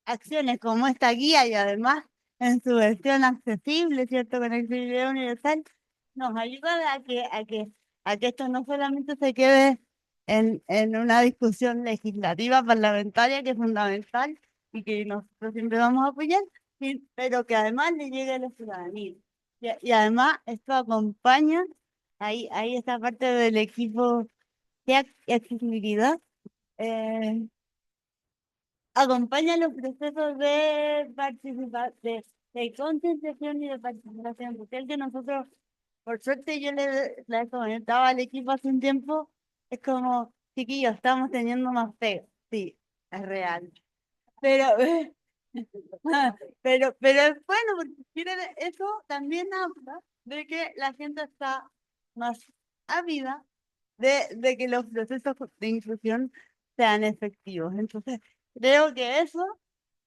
acciones como esta guía y además en su versión accesible, ¿cierto? Con accesibilidad universal, nos ayuda a que esto no solamente se quede en una discusión legislativa parlamentaria que es fundamental y que nosotros siempre vamos a apoyar, pero que además le llegue a la ciudadanía. Y además esto acompaña, ahí esta parte del equipo de accesibilidad. eh, Acompaña los procesos de de concienciación y de participación social que nosotros, por suerte, yo le comentaba al equipo hace un tiempo, es como, chiquillos, estamos teniendo más fe. Sí, es real. Pero, Pero es bueno, porque miren, eso también habla de que la gente está más ávida de que los procesos de inclusión sean efectivos. Entonces, creo que eso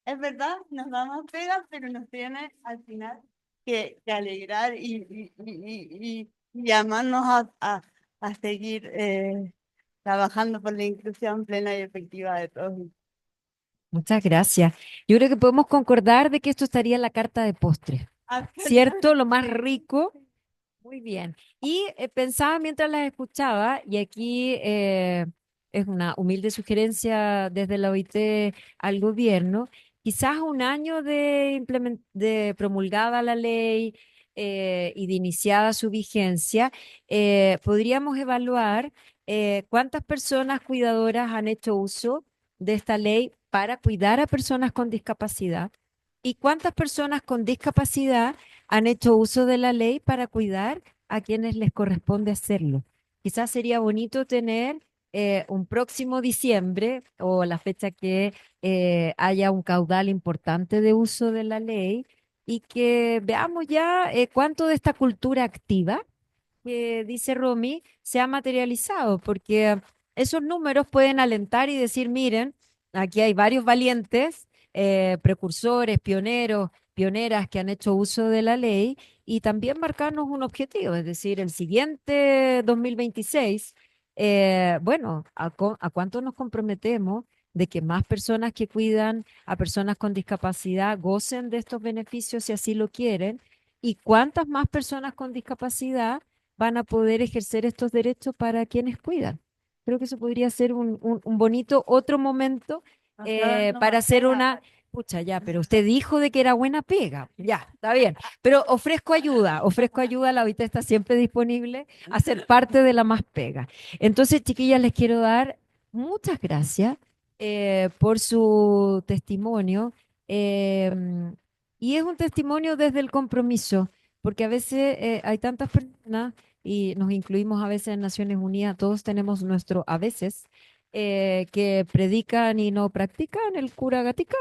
es verdad, nos da más pega, pero nos tiene al final que alegrar y llamarnos a seguir trabajando por la inclusión plena y efectiva de todos. Muchas gracias. Yo creo que podemos concordar de que esto estaría en la carta de postre, ¿cierto? Lo más rico. Muy bien. Y pensaba mientras las escuchaba, y aquí es una humilde sugerencia desde la OIT al gobierno, quizás un año de promulgada la ley y de iniciada su vigencia, podríamos evaluar cuántas personas cuidadoras han hecho uso de esta ley para cuidar a personas con discapacidad y cuántas personas con discapacidad han hecho uso de la ley para cuidar a quienes les corresponde hacerlo. Quizás sería bonito tener un próximo diciembre o la fecha que haya un caudal importante de uso de la ley y que veamos ya cuánto de esta cultura activa que dice Romy se ha materializado, porque esos números pueden alentar y decir, miren, aquí hay varios valientes, precursores, pioneros, pioneras que han hecho uso de la ley y también marcarnos un objetivo, es decir, el siguiente 2026, bueno, ¿a cuánto nos comprometemos de que más personas que cuidan a personas con discapacidad gocen de estos beneficios si así lo quieren? ¿Y cuántas más personas con discapacidad van a poder ejercer estos derechos para quienes cuidan? Creo que eso podría ser un bonito otro momento para hacer una... Pucha, ya, pero usted dijo de que era buena pega. Ya, está bien. Pero ofrezco ayuda, la OIT está siempre disponible a ser parte de la más pega. Entonces, chiquillas, les quiero dar muchas gracias por su testimonio. Y es un testimonio desde el compromiso, porque a veces hay tantas personas y nos incluimos a veces en Naciones Unidas, todos tenemos nuestro a veces que predican y no practican el cura gatica.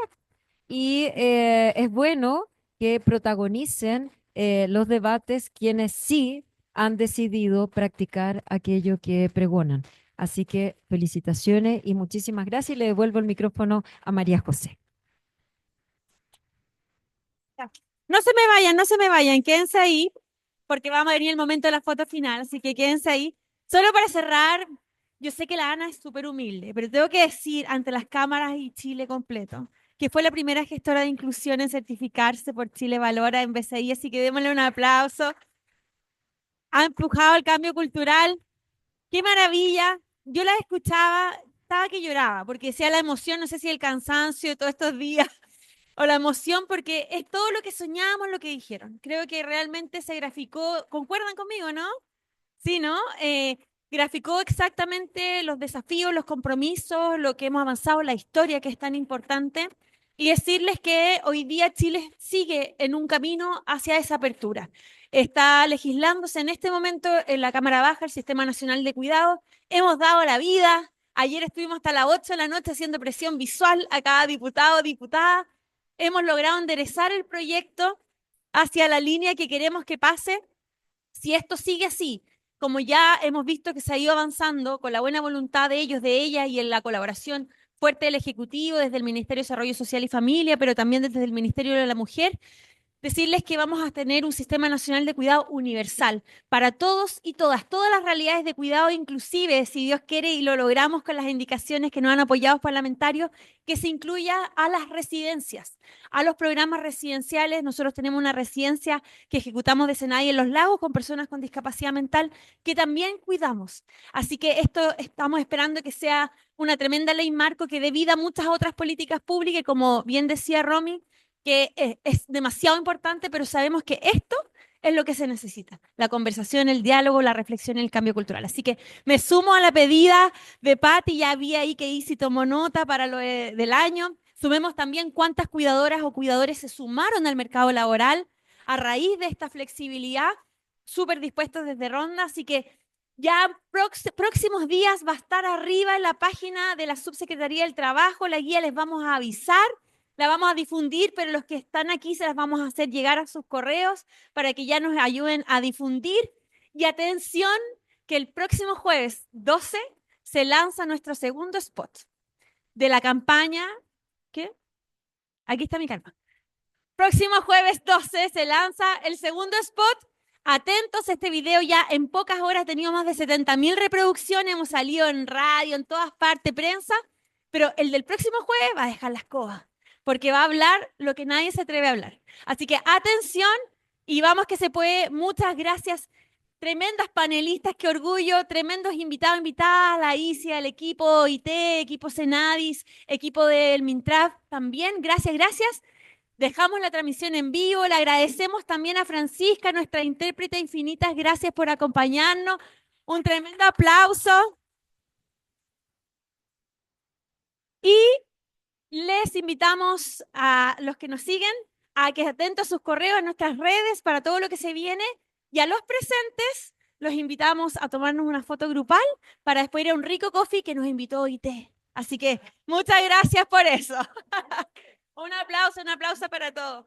Y es bueno que protagonicen los debates quienes sí han decidido practicar aquello que pregonan. Así que felicitaciones y muchísimas gracias y le devuelvo el micrófono a María José. No se me vayan, no se me vayan, quédense ahí, porque vamos a venir el momento de la foto final, así que quédense ahí. Solo para cerrar, yo sé que la Ana es súper humilde, pero tengo que decir ante las cámaras y Chile completo, que fue la primera gestora de inclusión en certificarse por Chile Valora en BCI, así que démosle un aplauso. Ha empujado el cambio cultural. ¡Qué maravilla! Yo la escuchaba, estaba que lloraba, porque decía la emoción, no sé si el cansancio de todos estos días o la emoción, porque es todo lo que soñábamos, lo que dijeron. Creo que realmente se graficó, ¿concuerdan conmigo, no? Sí, ¿no? Graficó exactamente los desafíos, los compromisos, lo que hemos avanzado, la historia que es tan importante. Y decirles que hoy día Chile sigue en un camino hacia esa apertura. Está legislándose en este momento en la Cámara Baja el Sistema Nacional de Cuidados. Hemos dado la vida. Ayer estuvimos hasta las 8 de la noche haciendo presión visual a cada diputado o diputada. Hemos logrado enderezar el proyecto hacia la línea que queremos que pase. Si esto sigue así, como ya hemos visto que se ha ido avanzando con la buena voluntad de ellos, de ellas y en la colaboración fuerte del Ejecutivo, desde el Ministerio de Desarrollo Social y Familia, pero también desde el Ministerio de la Mujer, decirles que vamos a tener un sistema nacional de cuidado universal para todos y todas las realidades de cuidado, inclusive, si Dios quiere y lo logramos con las indicaciones que nos han apoyado los parlamentarios, que se incluya a las residencias, a los programas residenciales. Nosotros tenemos una residencia que ejecutamos de Senay en Los Lagos con personas con discapacidad mental que también cuidamos. Así que esto estamos esperando que sea una tremenda ley marco que dé vida a muchas otras políticas públicas, y como bien decía Romy, que es demasiado importante, pero sabemos que esto es lo que se necesita, la conversación, el diálogo, la reflexión y el cambio cultural. Así que me sumo a la pedida de Patti, ya vi ahí que Isi tomó nota para lo del año. Sumemos también cuántas cuidadoras o cuidadores se sumaron al mercado laboral a raíz de esta flexibilidad, súper dispuestos desde Ronda, así que ya próximos días va a estar arriba en la página de la Subsecretaría del Trabajo, la guía les vamos a avisar. la vamos a difundir, pero los que están aquí se las vamos a hacer llegar a sus correos para que ya nos ayuden a difundir. Y atención, que el próximo jueves 12 se lanza nuestro segundo spot de la campaña. ¿Qué? Aquí está mi calma. Próximo jueves 12 se lanza el segundo spot. Atentos, este video ya en pocas horas ha tenido más de 70.000 reproducciones, hemos salido en radio, en todas partes, prensa, pero el del próximo jueves va a dejar la escoba, porque va a hablar lo que nadie se atreve a hablar. Así que atención y vamos que se puede. Muchas gracias, tremendas panelistas, qué orgullo, tremendos invitados, invitadas, la ICIA, el equipo IT, equipo Senadis, equipo del Mintraf también, gracias, gracias. Dejamos la transmisión en vivo, le agradecemos también a Francisca, nuestra intérprete, infinitas gracias por acompañarnos. Un tremendo aplauso. Y les invitamos a los que nos siguen a que atentos a sus correos en nuestras redes para todo lo que se viene. Y a los presentes los invitamos a tomarnos una foto grupal para después ir a un rico coffee que nos invitó IT. Así que muchas gracias por eso. Un aplauso para todos.